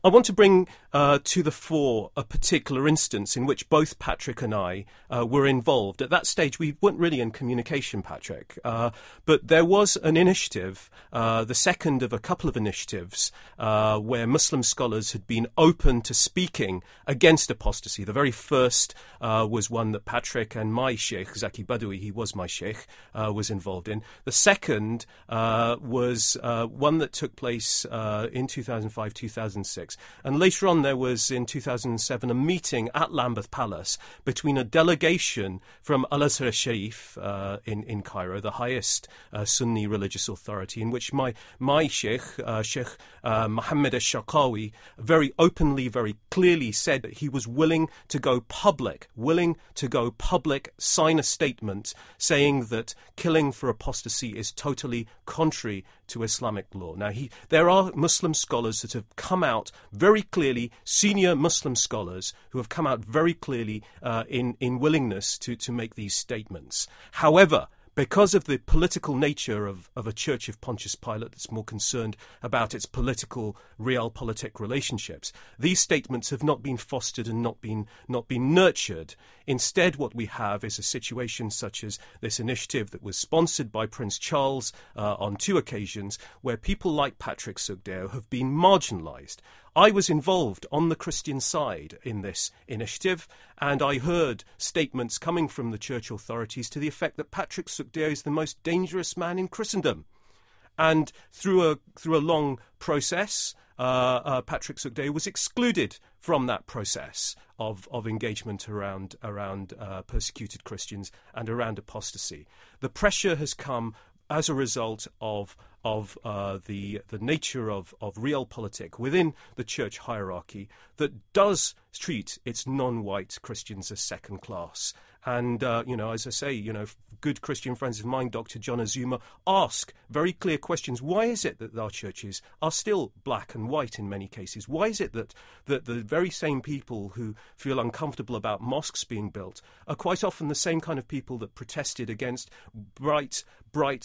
I want to bring to the fore a particular instance in which both Patrick and I were involved. At that stage, we weren't really in communication, Patrick, but there was an initiative, the second of a couple of initiatives, where Muslim scholars had been open to speaking against apostasy. The very first was one that Patrick and my sheikh, Zaki Badawi, he was my sheikh, was involved in. The second was one that took place in 2005, 2006. And later on, there was, in 2007, a meeting at Lambeth Palace between a delegation from Al-Azhar Sharif in Cairo, the highest Sunni religious authority, in which my sheikh, Sheikh Mohammed al-Sharqawi, very openly, very clearly said that he was willing to go public, sign a statement saying that killing for apostasy is totally contrary to Islamic law. Now, there are Muslim scholars that have come out very clearly, senior Muslim scholars who have come out very clearly in willingness to make these statements. However, because of the political nature of a church of Pontius Pilate that's more concerned about its political, realpolitik relationships, these statements have not been fostered and not been nurtured. Instead, what we have is a situation such as this initiative that was sponsored by Prince Charles on 2 occasions, where people like Patrick Sugdeo have been marginalised. I was involved on the Christian side in this initiative, and I heard statements coming from the church authorities to the effect that Patrick Sugdeo is the most dangerous man in Christendom. And through a long process, Patrick Sugdeo was excluded from that process of engagement around persecuted Christians and around apostasy. The pressure has come as a result of the nature of realpolitik within the church hierarchy that does treat its non-white Christians as second class. And, as I say, good Christian friends of mine, Dr. John Azuma, ask very clear questions. Why is it that our churches are still black and white in many cases? Why is it that the very same people who feel uncomfortable about mosques being built are quite often the same kind of people that protested against bright,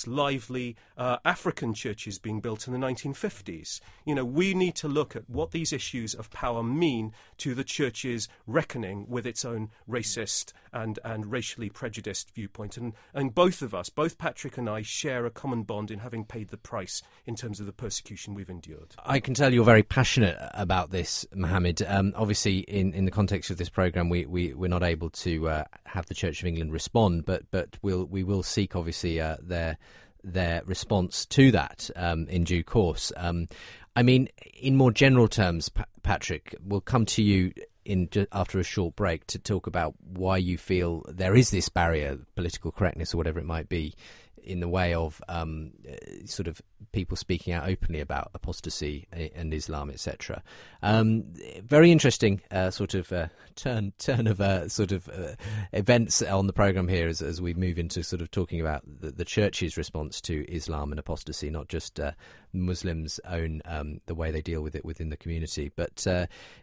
lively African churches being built in the 1950s? We need to look at what these issues of power mean to the church's reckoning with its own racist and racially prejudiced viewpoint. And both of us, both Patrick and I, share a common bond in having paid the price in terms of the persecution we've endured. I can tell you're very passionate about this, Mohammed. Obviously, in the context of this programme, we're not able to have the Church of England respond, but we will seek, obviously, their response to that in due course. In more general terms, Patrick, we'll come to you after a short break to talk about why you feel there is this barrier, political correctness or whatever it might be, in the way of sort of people speaking out openly about apostasy and Islam, etc. Very interesting sort of turn of sort of events on the programme here as we move into sort of talking about the church's response to Islam and apostasy, not just Muslims' own the way they deal with it within the community. But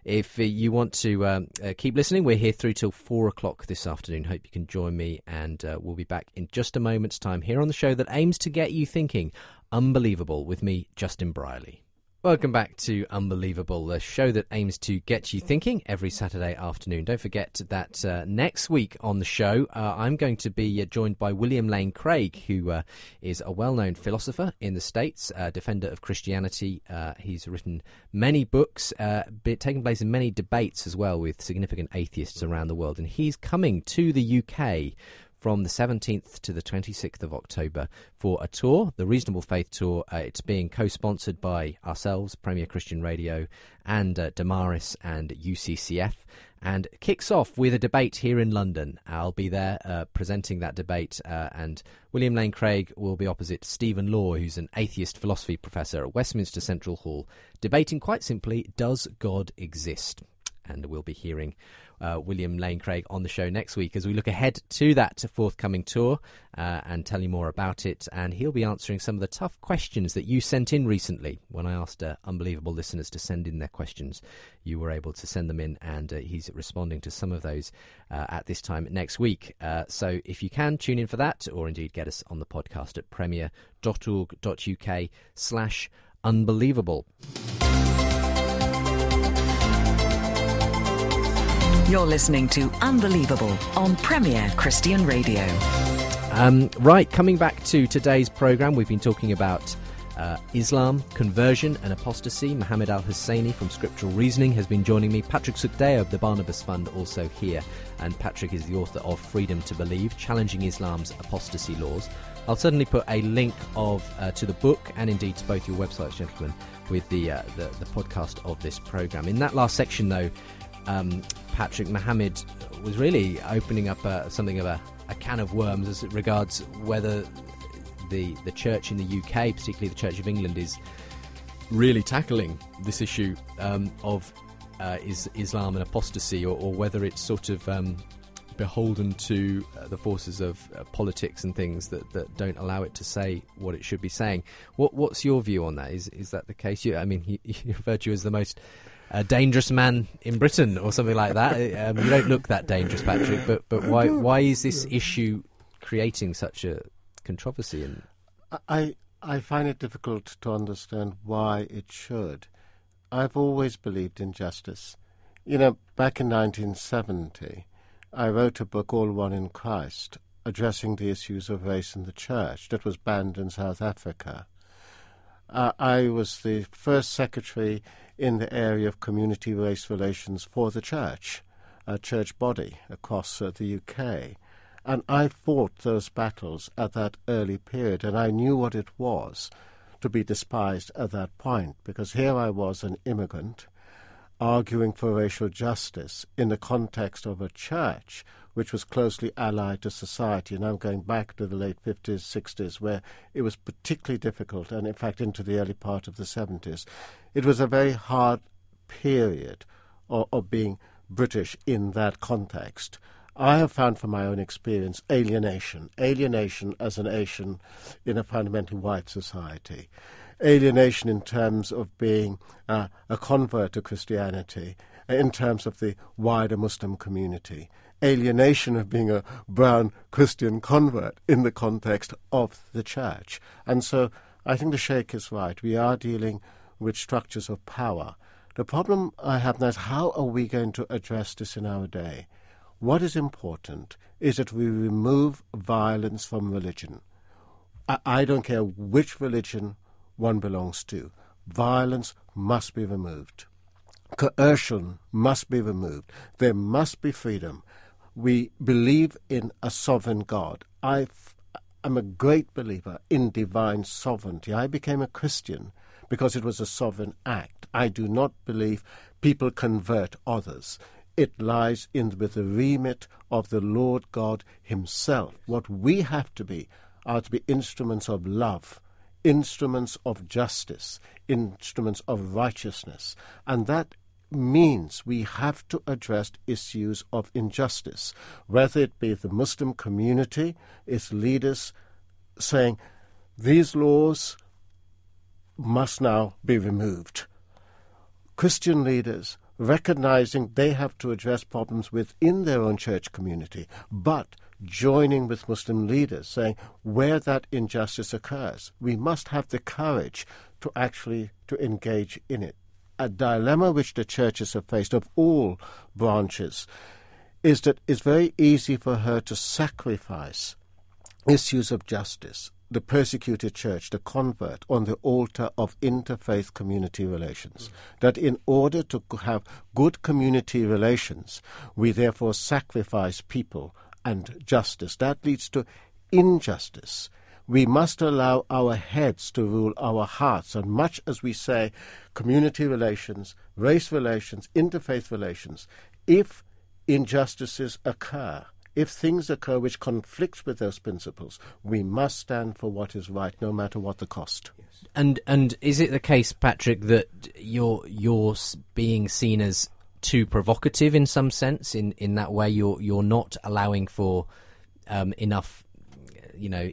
if you want to keep listening, we're here through till 4:00 this afternoon. Hope you can join me, and we'll be back in just a moment's time here on the show that aims to get you thinking. Unbelievable, with me, Justin Brierley. Welcome back to Unbelievable, the show that aims to get you thinking every Saturday afternoon. Don't forget that next week on the show, I'm going to be joined by William Lane Craig, who is a well-known philosopher in the States, defender of Christianity. He's written many books, taking place in many debates as well with significant atheists around the world. And he's coming to the UK from the 17th to the 26th of October for a tour, the Reasonable Faith Tour. It's being co-sponsored by ourselves, Premier Christian Radio, and Damaris and UCCF, and kicks off with a debate here in London. I'll be there presenting that debate, and William Lane Craig will be opposite Stephen Law, who's an atheist philosophy professor at Westminster Central Hall, debating quite simply, does God exist? And we'll be hearing William Lane Craig on the show next week as we look ahead to that forthcoming tour and tell you more about it. And he'll be answering some of the tough questions that you sent in recently. When I asked Unbelievable listeners to send in their questions, you were able to send them in, and he's responding to some of those at this time next week. So if you can, tune in for that, or indeed get us on the podcast at premier.org.uk/unbelievable. You're listening to Unbelievable on Premier Christian Radio. Right, coming back to today's programme, we've been talking about Islam, conversion and apostasy. Mohammed Al-Hussaini from Scriptural Reasoning has been joining me. Patrick Sukdeo of the Barnabas Fund also here. And Patrick is the author of Freedom to Believe, Challenging Islam's Apostasy Laws. I'll certainly put a link to the book and indeed to both your websites, gentlemen, with the podcast of this programme. In that last section, though, Patrick, Mohammed was really opening up something of a can of worms as it regards whether the church in the UK, particularly the Church of England, is really tackling this issue of Islam and apostasy, or whether it's sort of beholden to the forces of politics and things that don't allow it to say what it should be saying. What's your view on that? Is that the case? He referred to you as the most dangerous man in Britain or something like that. You don't look that dangerous, Patrick, but why is this issue creating such a controversy? And I find it difficult to understand why it should. I've always believed in justice. Back in 1970, I wrote a book, All One in Christ, addressing the issues of race in the church that was banned in South Africa. I was the first secretary in the area of community race relations for the church, a church body across the UK. And I fought those battles at that early period, and I knew what it was to be despised at that point, because here I was, an immigrant, arguing for racial justice in the context of a church which was closely allied to society. And I'm going back to the late 50s, 60s, where it was particularly difficult, and in fact into the early part of the 70s. It was a very hard period of being British in that context. I have found from my own experience alienation as an Asian in a fundamentally white society, alienation in terms of being a convert to Christianity, in terms of the wider Muslim community, alienation of being a brown Christian convert in the context of the church. And so I think the Sheikh is right. We are dealing with structures of power. The problem I have now is, how are we going to address this in our day? What is important is that we remove violence from religion. I don't care which religion one belongs to. Violence must be removed. Coercion must be removed. There must be freedom. We believe in a sovereign God. I'm a great believer in divine sovereignty. I became a Christian because it was a sovereign act. I do not believe people convert others. It lies with the remit of the Lord God himself. What we have to be are to be instruments of love, instruments of justice, instruments of righteousness. And that means we have to address issues of injustice, whether it be the Muslim community, its leaders saying these laws must now be removed. Christian leaders recognizing they have to address problems within their own church community, but joining with Muslim leaders, saying where that injustice occurs, we must have the courage to actually to engage in it. A dilemma which the churches have faced of all branches is that it's very easy for her to sacrifice issues of justice, the persecuted church, the convert, on the altar of interfaith community relations. That in order to have good community relations, we therefore sacrifice people and justice. That leads to injustice. We must allow our heads to rule our hearts, and much as we say community relations, race relations, interfaith relations, if injustices occur, if things occur which conflict with those principles, we must stand for what is right, no matter what the cost. And is it the case, Patrick, that you're being seen as too provocative in some sense? In that way, you're not allowing for enough,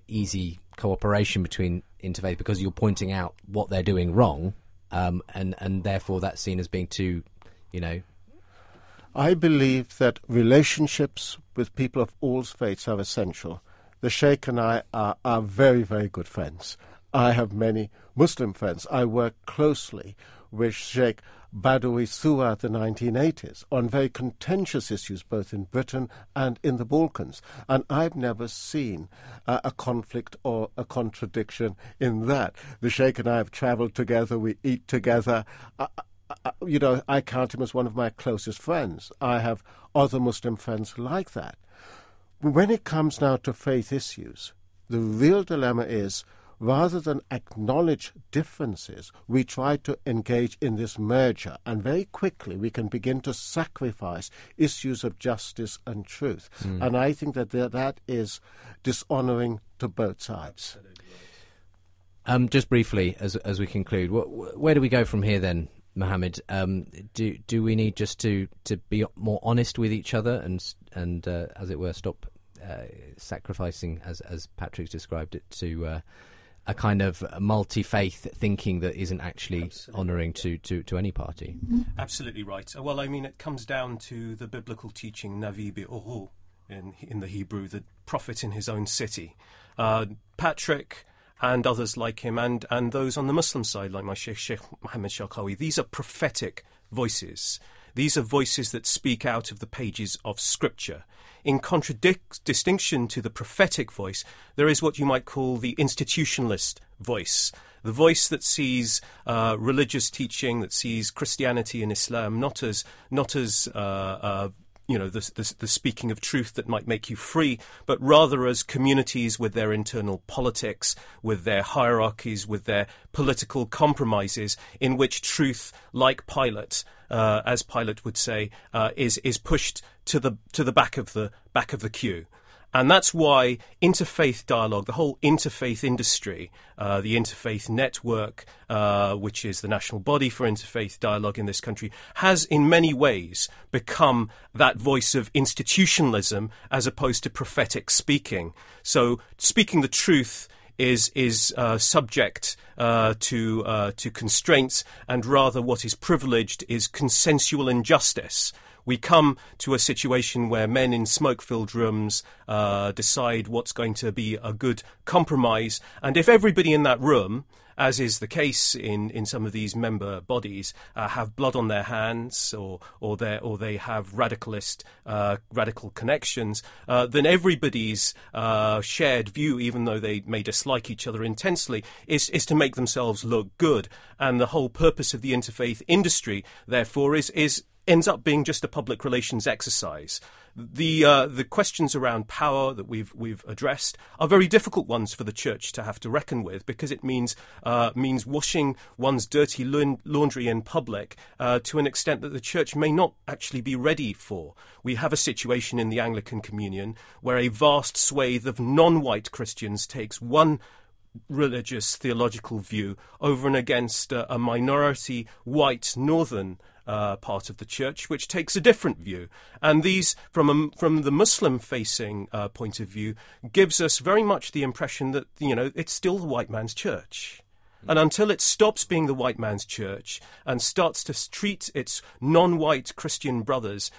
easy cooperation between interfaith, because you're pointing out what they're doing wrong, and therefore that's seen as being too, I believe that relationships with people of all faiths are essential. The Sheikh and I are very, very good friends. I have many Muslim friends. I work closely with Sheikh Badawi throughout the 1980s on very contentious issues, both in Britain and in the Balkans. And I've never seen a conflict or a contradiction in that. The Sheikh and I have traveled together, we eat together. I count him as one of my closest friends. I have other Muslim friends like that. When it comes now to faith issues, the real dilemma is, rather than acknowledge differences, we try to engage in this merger, and very quickly we can begin to sacrifice issues of justice and truth. And I think that is dishonouring to both sides. Just briefly, as we conclude, where do we go from here then, Mohammed? Do we need just to be more honest with each other and as it were, stop sacrificing, as Patrick's described it, to a kind of multi-faith thinking that isn't actually honouring to any party? Absolutely right. Well, I mean, it comes down to the biblical teaching, Navi bi'uhu, in the Hebrew, the prophet in his own city. Patrick and others like him, and those on the Muslim side, like my Sheikh Mohammed Sharqawi, these are prophetic voices. These are voices that speak out of the pages of Scripture. In distinction to the prophetic voice, there is what you might call the institutionalist voice, the voice that sees religious teaching, that sees Christianity and Islam not as the speaking of truth that might make you free, but rather as communities with their internal politics, with their hierarchies, with their political compromises, in which truth, like Pilate, as Pilate would say, is pushed to the back of the queue. And that's why interfaith dialogue, the whole interfaith industry, the Interfaith Network, which is the national body for interfaith dialogue in this country, has in many ways become that voice of institutionalism as opposed to prophetic speaking. So speaking the truth is subject to constraints, and rather what is privileged is consensual injustice. We come to a situation where men in smoke-filled rooms decide what's going to be a good compromise, and if everybody in that room, as is the case in some of these member bodies, have blood on their hands, or they have radical connections, then everybody's shared view, even though they may dislike each other intensely, is to make themselves look good. And the whole purpose of the interfaith industry, therefore, ends up being just a public relations exercise. The questions around power that we've addressed are very difficult ones for the church to have to reckon with, because it means washing one's dirty laundry in public to an extent that the church may not actually be ready for. We have a situation in the Anglican Communion where a vast swathe of non-white Christians takes one religious theological view over and against a minority white northern part of the church, which takes a different view. And these, from the Muslim-facing point of view, gives us very much the impression that, it's still the white man's church. And until it stops being the white man's church and starts to treat its non-white Christian brothers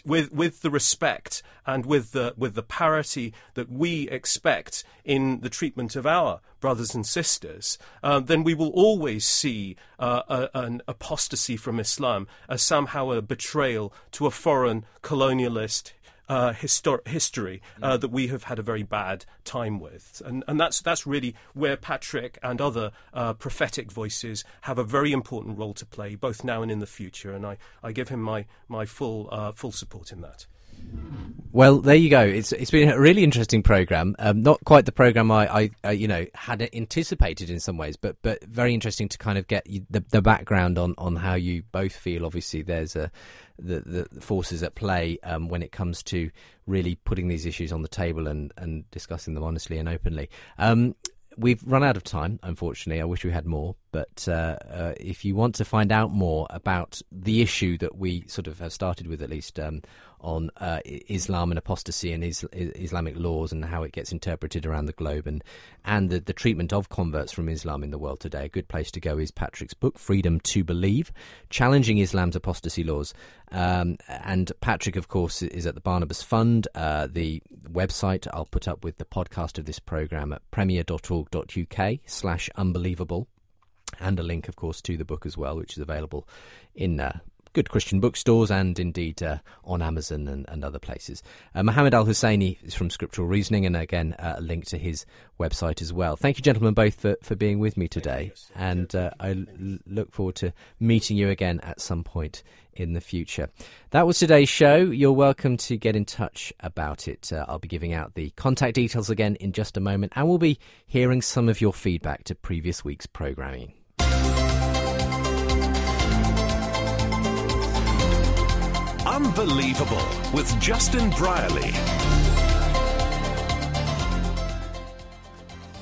with the respect and with the parity that we expect in the treatment of our brothers and sisters, then we will always see an apostasy from Islam as somehow a betrayal to a foreign colonialist history that we have had a very bad time with, and that's really where Patrick and other prophetic voices have a very important role to play, both now and in the future. And I give him my full support in that. Well, there you go. It's been a really interesting program. Not quite the program I had anticipated in some ways, but very interesting to kind of get the background on how you both feel. Obviously, there's the forces at play when it comes to really putting these issues on the table and discussing them honestly and openly. We've run out of time, unfortunately. I wish we had more. But if you want to find out more about the issue that we sort of have started with, at least, on Islam and apostasy and Islamic laws and how it gets interpreted around the globe and the treatment of converts from Islam in the world today, a good place to go is Patrick's book, Freedom to Believe, Challenging Islam's Apostasy Laws. And Patrick, of course, is at the Barnabas Fund. The website I'll put up with the podcast of this programme at premier.org.uk/unbelievable. And a link, of course, to the book as well, which is available in good Christian bookstores and indeed on Amazon and other places. Mohammed Al-Hussaini is from Scriptural Reasoning, and again, a link to his website as well. Thank you, gentlemen, both for being with me today. And I look forward to meeting you again at some point in the future. That was today's show. You're welcome to get in touch about it. I'll be giving out the contact details again in just a moment, and we'll be hearing some of your feedback to previous week's programming. Unbelievable with Justin Brierley.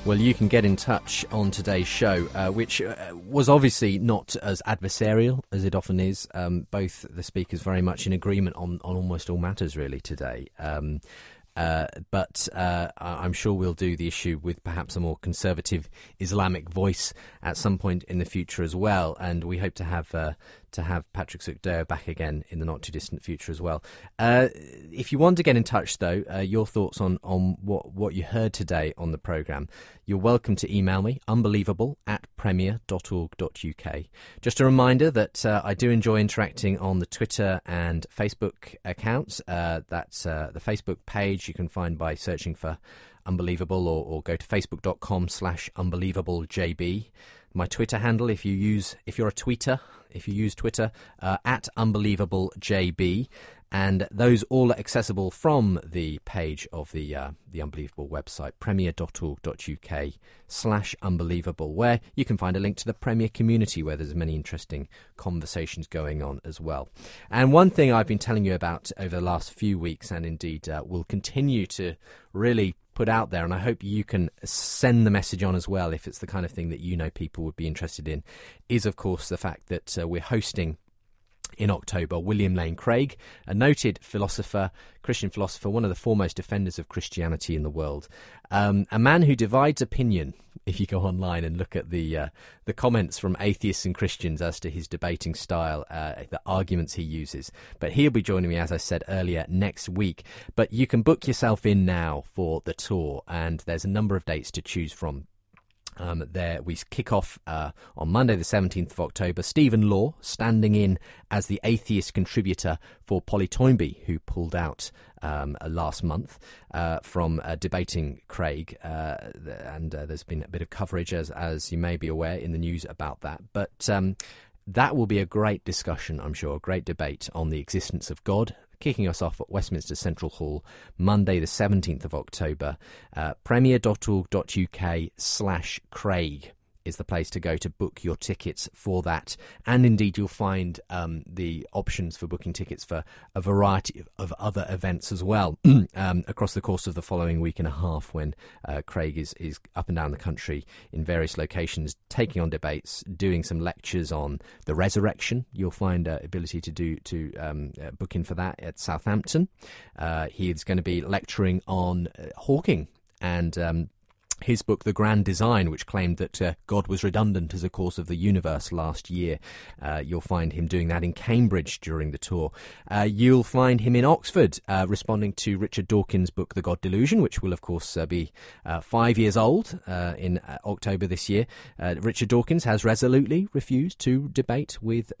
Well, you can get in touch on today's show, which was obviously not as adversarial as it often is. Both the speakers very much in agreement on almost all matters really today. But I'm sure we'll do the issue with perhaps a more conservative Islamic voice at some point in the future as well. And we hope to have Patrick Sukdeo back again in the not too distant future as well. If you want to get in touch, though, your thoughts on what you heard today on the programme, you're welcome to email me, unbelievable@premier.org.uk. Just a reminder that I do enjoy interacting on the Twitter and Facebook accounts. That's the Facebook page you can find by searching for Unbelievable or go to facebook.com/unbelievablejb. My Twitter handle, if you use Twitter, at UnbelievableJB, and those all are accessible from the page of the Unbelievable website, premier.org.uk/unbelievable, where you can find a link to the Premier community, where there's many interesting conversations going on as well. And one thing I've been telling you about over the last few weeks, and indeed will continue to really put out there, and I hope you can send the message on as well if it's the kind of thing that you know people would be interested in, is of course the fact that we're hosting in October William Lane Craig, a noted philosopher, Christian philosopher, one of the foremost defenders of Christianity in the world, a man who divides opinion. If you go online and look at the comments from atheists and Christians as to his debating style, the arguments he uses. But he'll be joining me, as I said earlier, next week. But you can book yourself in now for the tour, and there's a number of dates to choose from. There we kick off on Monday the 17th of October. Stephen Law standing in as the atheist contributor for Polly Toynbee, who pulled out last month from debating Craig, and there's been a bit of coverage, as you may be aware, in the news about that. But that will be a great discussion, I'm sure, a great debate on the existence of God, kicking us off at Westminster Central Hall, Monday the 17th of October. premier.org.uk/Craig is the place to go to book your tickets for that. And indeed, you'll find the options for booking tickets for a variety of other events as well across the course of the following week and a half, when Craig is up and down the country in various locations, taking on debates, doing some lectures on the resurrection. You'll find ability to book in for that at Southampton. He is going to be lecturing on hawking and his book, The Grand Design, which claimed that God was redundant as a cause of the universe last year. You'll find him doing that in Cambridge during the tour. You'll find him in Oxford responding to Richard Dawkins' book, The God Delusion, which will, of course, be 5 years old in October this year. Richard Dawkins has resolutely refused to debate with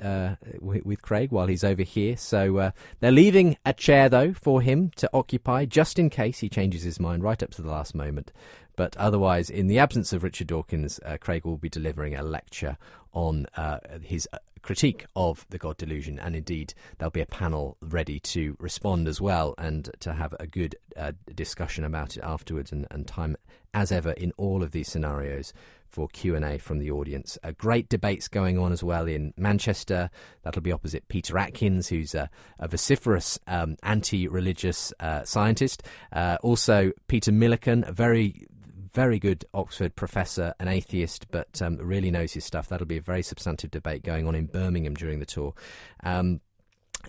Craig while he's over here. So they're leaving a chair, though, for him to occupy, just in case he changes his mind right up to the last moment. But otherwise, in the absence of Richard Dawkins, Craig will be delivering a lecture on his critique of the God Delusion, and indeed there'll be a panel ready to respond as well and to have a good discussion about it afterwards, and time as ever in all of these scenarios for Q&A from the audience. Great debates going on as well in Manchester. That'll be opposite Peter Atkins, who's a vociferous anti-religious scientist. Also Peter Milliken, a very good Oxford professor, an atheist, but really knows his stuff. That'll be a very substantive debate going on in Birmingham during the tour.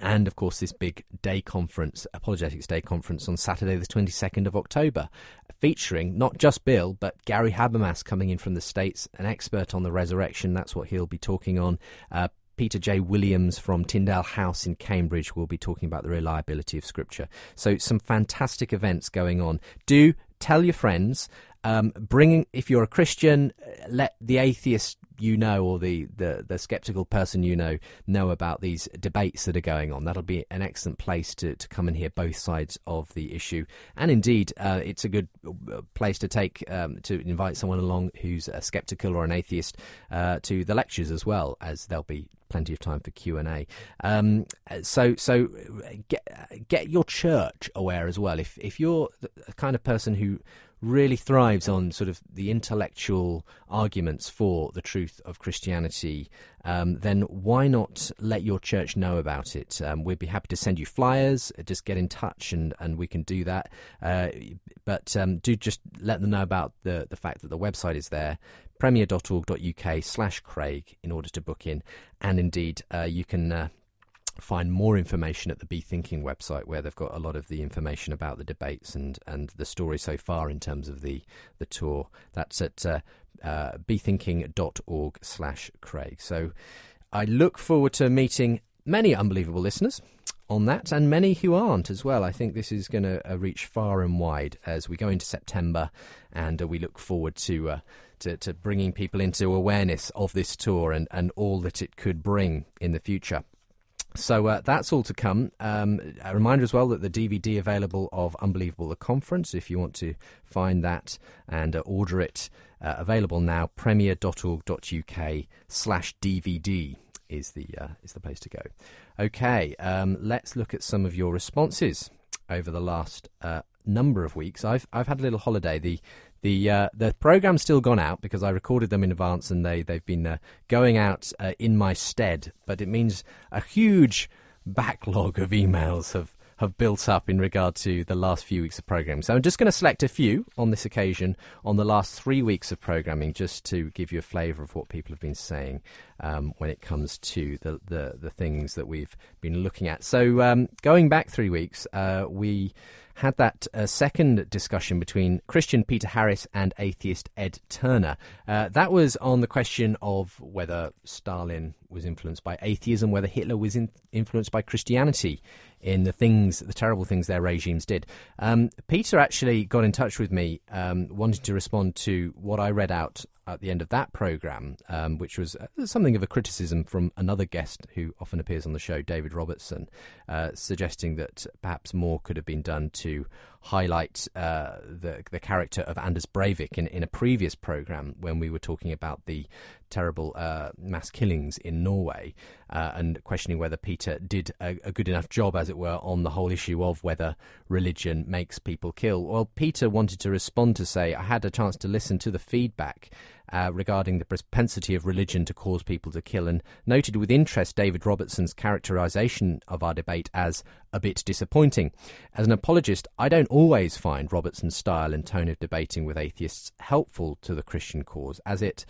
And, of course, this big day conference, Apologetics Day conference, on Saturday the 22nd of October, featuring not just Bill, but Gary Habermas coming in from the States, an expert on the resurrection. That's what he'll be talking on. Peter J. Williams from Tyndale House in Cambridge will be talking about the reliability of Scripture. So some fantastic events going on. Do tell your friends. If you're a Christian, let the atheist you know, or the sceptical person you know about these debates that are going on. That'll be an excellent place to come and hear both sides of the issue. And indeed, it's a good place to take to invite someone along who's a sceptical or an atheist to the lectures as well, as there'll be plenty of time for Q&A. So get your church aware as well. If you're the kind of person who really thrives on sort of the intellectual arguments for the truth of Christianity, then why not let your church know about it? We'd be happy to send you flyers. Just get in touch and we can do that. But do just let them know about the fact that the website is there, premier.org.uk/Craig, in order to book in. And indeed, you can find more information at the Be Thinking website, where they've got a lot of the information about the debates and the story so far in terms of the tour. That's at bethinking.org/Craig. So I look forward to meeting many unbelievable listeners on that, and many who aren't as well. I think this is going to reach far and wide as we go into September, and we look forward to bringing people into awareness of this tour and all that it could bring in the future. So that's all to come. A reminder as well that the DVD available of Unbelievable the Conference, if you want to find that and order it, available now, premier.org.uk/DVD is the place to go. Okay, let's look at some of your responses over the last number of weeks. I've had a little holiday. The program's still gone out because I recorded them in advance, and they've been going out in my stead. But it means a huge backlog of emails have built up in regard to the last few weeks of programming. So I'm just going to select a few on this occasion on the last 3 weeks of programming, just to give you a flavour of what people have been saying when it comes to the things that we've been looking at. So going back 3 weeks, we had that second discussion between Christian Peter Harris and atheist Ed Turner. That was on the question of whether Stalin was influenced by atheism, whether Hitler was influenced by Christianity in the terrible things their regimes did. Peter actually got in touch with me wanting to respond to what I read out at the end of that programme, which was something of a criticism from another guest who often appears on the show, David Robertson, suggesting that perhaps more could have been done to highlight the character of Anders Breivik in a previous programme when we were talking about the terrible mass killings in Norway, and questioning whether Peter did a good enough job, as it were, on the whole issue of whether religion makes people kill. Well, Peter wanted to respond to say, I had a chance to listen to the feedback regarding the propensity of religion to cause people to kill, and noted with interest David Robertson's characterisation of our debate as a bit disappointing. As an apologist, I don't always find Robertson's style and tone of debating with atheists helpful to the Christian cause as such,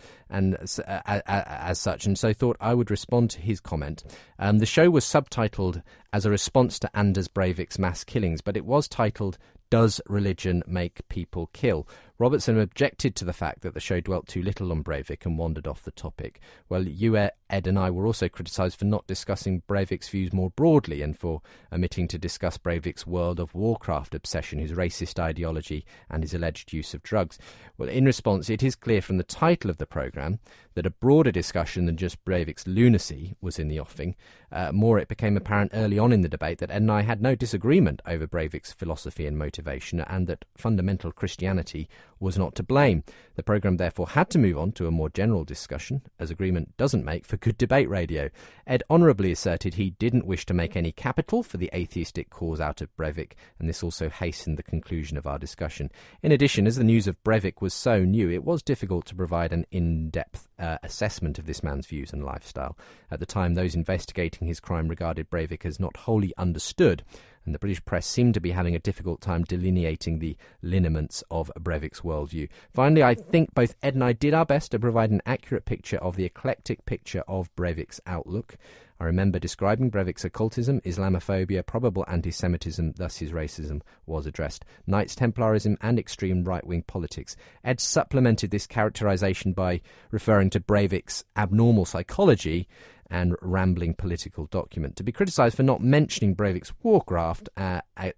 and so thought I would respond to his comment. The show was subtitled as a response to Anders Breivik's mass killings, but it was titled Does religion make people kill? Robertson objected to the fact that the show dwelt too little on Breivik and wandered off the topic. Well, you, Ed, and I were also criticised for not discussing Breivik's views more broadly and for omitting to discuss Breivik's World of Warcraft obsession, his racist ideology and his alleged use of drugs. Well, in response, it is clear from the title of the programme that a broader discussion than just Breivik's lunacy was in the offing. More, it became apparent early on in the debate that Ed and I had no disagreement over Breivik's philosophy and motivation, and that fundamental Christianity was not to blame. The programme therefore had to move on to a more general discussion, as agreement doesn't make for good debate radio. Ed honourably asserted he didn't wish to make any capital for the atheistic cause out of Breivik, and this also hastened the conclusion of our discussion. In addition, as the news of Breivik was so new, it was difficult to provide an in-depth assessment of this man's views and lifestyle. At the time, those investigating his crime regarded Breivik as not wholly understood, and the British press seemed to be having a difficult time delineating the lineaments of Breivik's worldview. Finally, I think both Ed and I did our best to provide an accurate picture of the eclectic picture of Breivik's outlook. I remember describing Breivik's occultism, Islamophobia, probable anti-Semitism, thus his racism was addressed, Knights Templarism and extreme right-wing politics. Ed supplemented this characterisation by referring to Breivik's abnormal psychology and rambling political document. To be criticised for not mentioning Breivik's Warcraft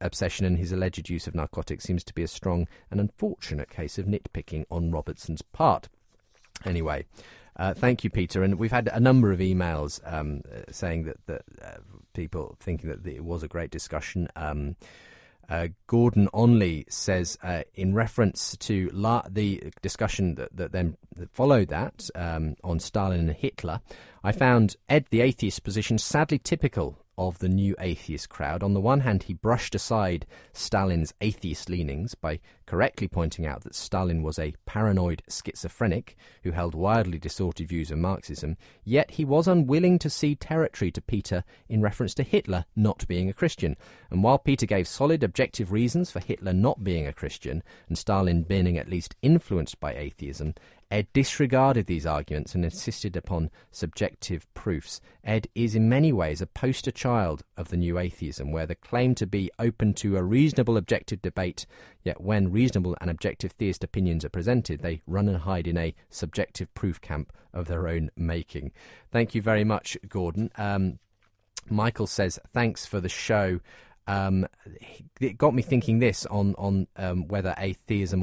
obsession and his alleged use of narcotics seems to be a strong and unfortunate case of nitpicking on Robertson's part. Anyway, thank you, Peter. And we've had a number of emails saying that people thinking that it was a great discussion. Gordon Onley says, in reference to the discussion that then followed that on Stalin and Hitler, I found Ed the atheist position sadly typical of the new atheist crowd. On the one hand, he brushed aside Stalin's atheist leanings by correctly pointing out that Stalin was a paranoid schizophrenic who held wildly distorted views of Marxism, yet he was unwilling to cede territory to Peter in reference to Hitler not being a Christian. And while Peter gave solid objective reasons for Hitler not being a Christian and Stalin being at least influenced by atheism, Ed disregarded these arguments and insisted upon subjective proofs. Ed is in many ways a poster child of the new atheism, where they claim to be open to a reasonable objective debate, yet when reasonable and objective theist opinions are presented, they run and hide in a subjective proof camp of their own making. Thank you very much, Gordon. Michael says, thanks for the show. It got me thinking this on whether atheism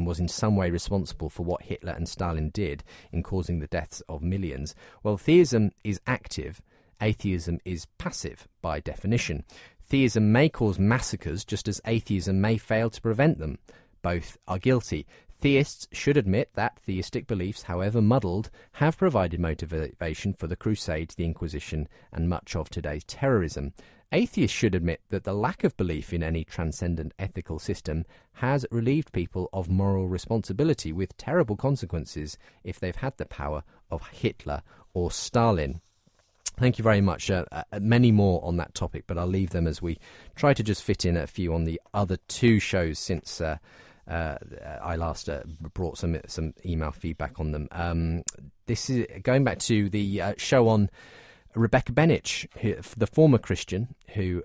was in some way responsible for what Hitler and Stalin did in causing the deaths of millions. Well, theism is active, atheism is passive by definition. Theism may cause massacres just as atheism may fail to prevent them. Both are guilty. Theists should admit that theistic beliefs, however muddled, have provided motivation for the Crusades, the Inquisition, and much of today's terrorism. Atheists should admit that the lack of belief in any transcendent ethical system has relieved people of moral responsibility with terrible consequences if they've had the power of Hitler or Stalin. Thank you very much. Many more on that topic, but I'll leave them as we try to just fit in a few on the other two shows since I last brought some email feedback on them. This is going back to the show on Rebecca Benich, the former Christian who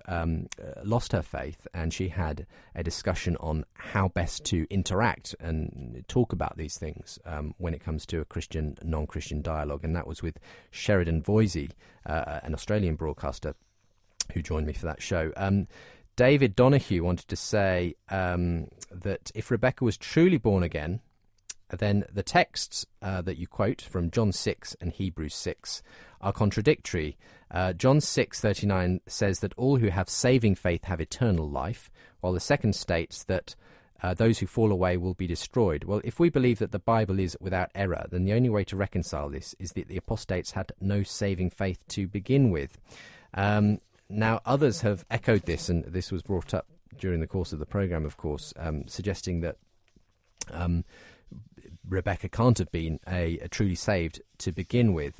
lost her faith, and she had a discussion on how best to interact and talk about these things when it comes to a Christian, non-Christian dialogue, and that was with Sheridan Voisey, an Australian broadcaster who joined me for that show. David Donahue wanted to say that if Rebecca was truly born again, then the texts that you quote from John 6 and Hebrews 6 are contradictory. John 6:39 says that all who have saving faith have eternal life, while the second states that those who fall away will be destroyed. Well, if we believe that the Bible is without error, then the only way to reconcile this is that the apostates had no saving faith to begin with. Now, others have echoed this, and this was brought up during the course of the programme, of course, suggesting that Rebecca can't have been a truly saved to begin with.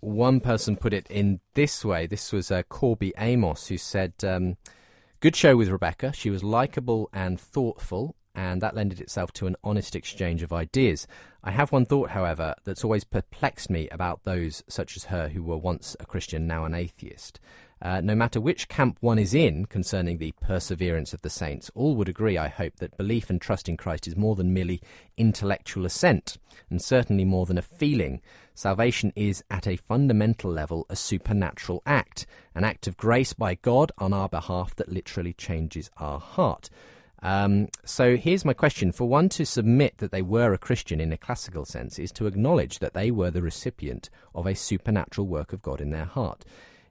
One person put it in this way. This was Corby Amos, who said, good show with Rebecca. She was likeable and thoughtful, and that lended itself to an honest exchange of ideas. I have one thought, however, that's always perplexed me about those such as her who were once a Christian, now an atheist. No matter which camp one is in concerning the perseverance of the saints, all would agree, I hope, that belief and trust in Christ is more than merely intellectual assent, and certainly more than a feeling. Salvation is, at a fundamental level, a supernatural act, an act of grace by God on our behalf that literally changes our heart. So here's my question. For one to submit that they were a Christian in a classical sense is to acknowledge that they were the recipient of a supernatural work of God in their heart.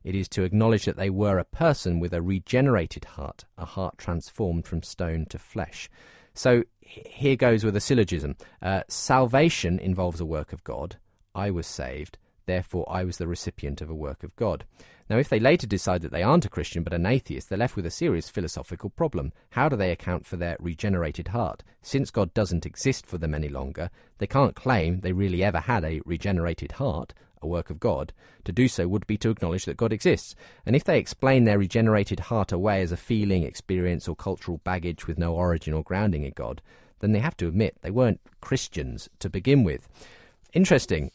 It is to acknowledge that they were a person with a regenerated heart, a heart transformed from stone to flesh. So here goes with a syllogism. Salvation involves a work of God. I was saved, therefore I was the recipient of a work of God. Now, if they later decide that they aren't a Christian but an atheist, they're left with a serious philosophical problem. How do they account for their regenerated heart? Since God doesn't exist for them any longer, they can't claim they really ever had a regenerated heart, a work of God. To do so would be to acknowledge that God exists. And if they explain their regenerated heart away as a feeling, experience, or cultural baggage with no origin or grounding in God, then they have to admit they weren't Christians to begin with. Interesting.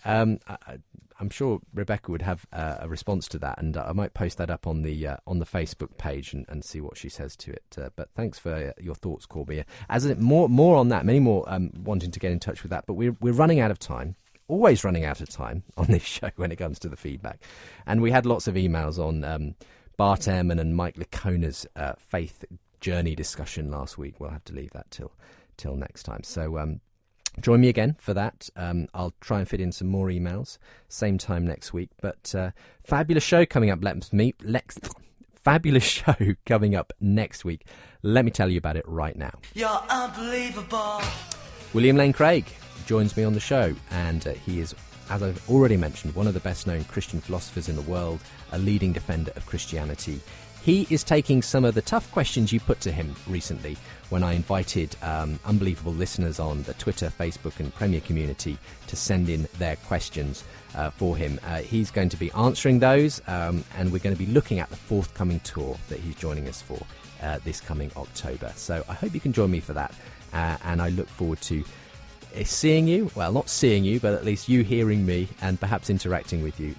I'm sure Rebecca would have a response to that, and I might post that up on the Facebook page and see what she says to it. But thanks for your thoughts, Corby. More on that, many more wanting to get in touch with that. But we're running out of time. Always running out of time on this show when it comes to the feedback. And we had lots of emails on Bart Ehrman and Mike Licona's faith journey discussion last week. We'll have to leave that till next time. So join me again for that. I'll try and fit in some more emails, same time next week. But fabulous show coming up. Fabulous show coming up next week. Let me tell you about it right now. You're unbelievable. William Lane Craig joins me on the show, and he is, as I've already mentioned, one of the best-known Christian philosophers in the world, a leading defender of Christianity. He is taking some of the tough questions you put to him recently when I invited unbelievable listeners on the Twitter, Facebook and Premier community to send in their questions for him. He's going to be answering those, and we're going to be looking at the forthcoming tour that he's joining us for this coming October. So I hope you can join me for that, and I look forward to seeing you, well, not seeing you, but at least you hearing me and perhaps interacting with you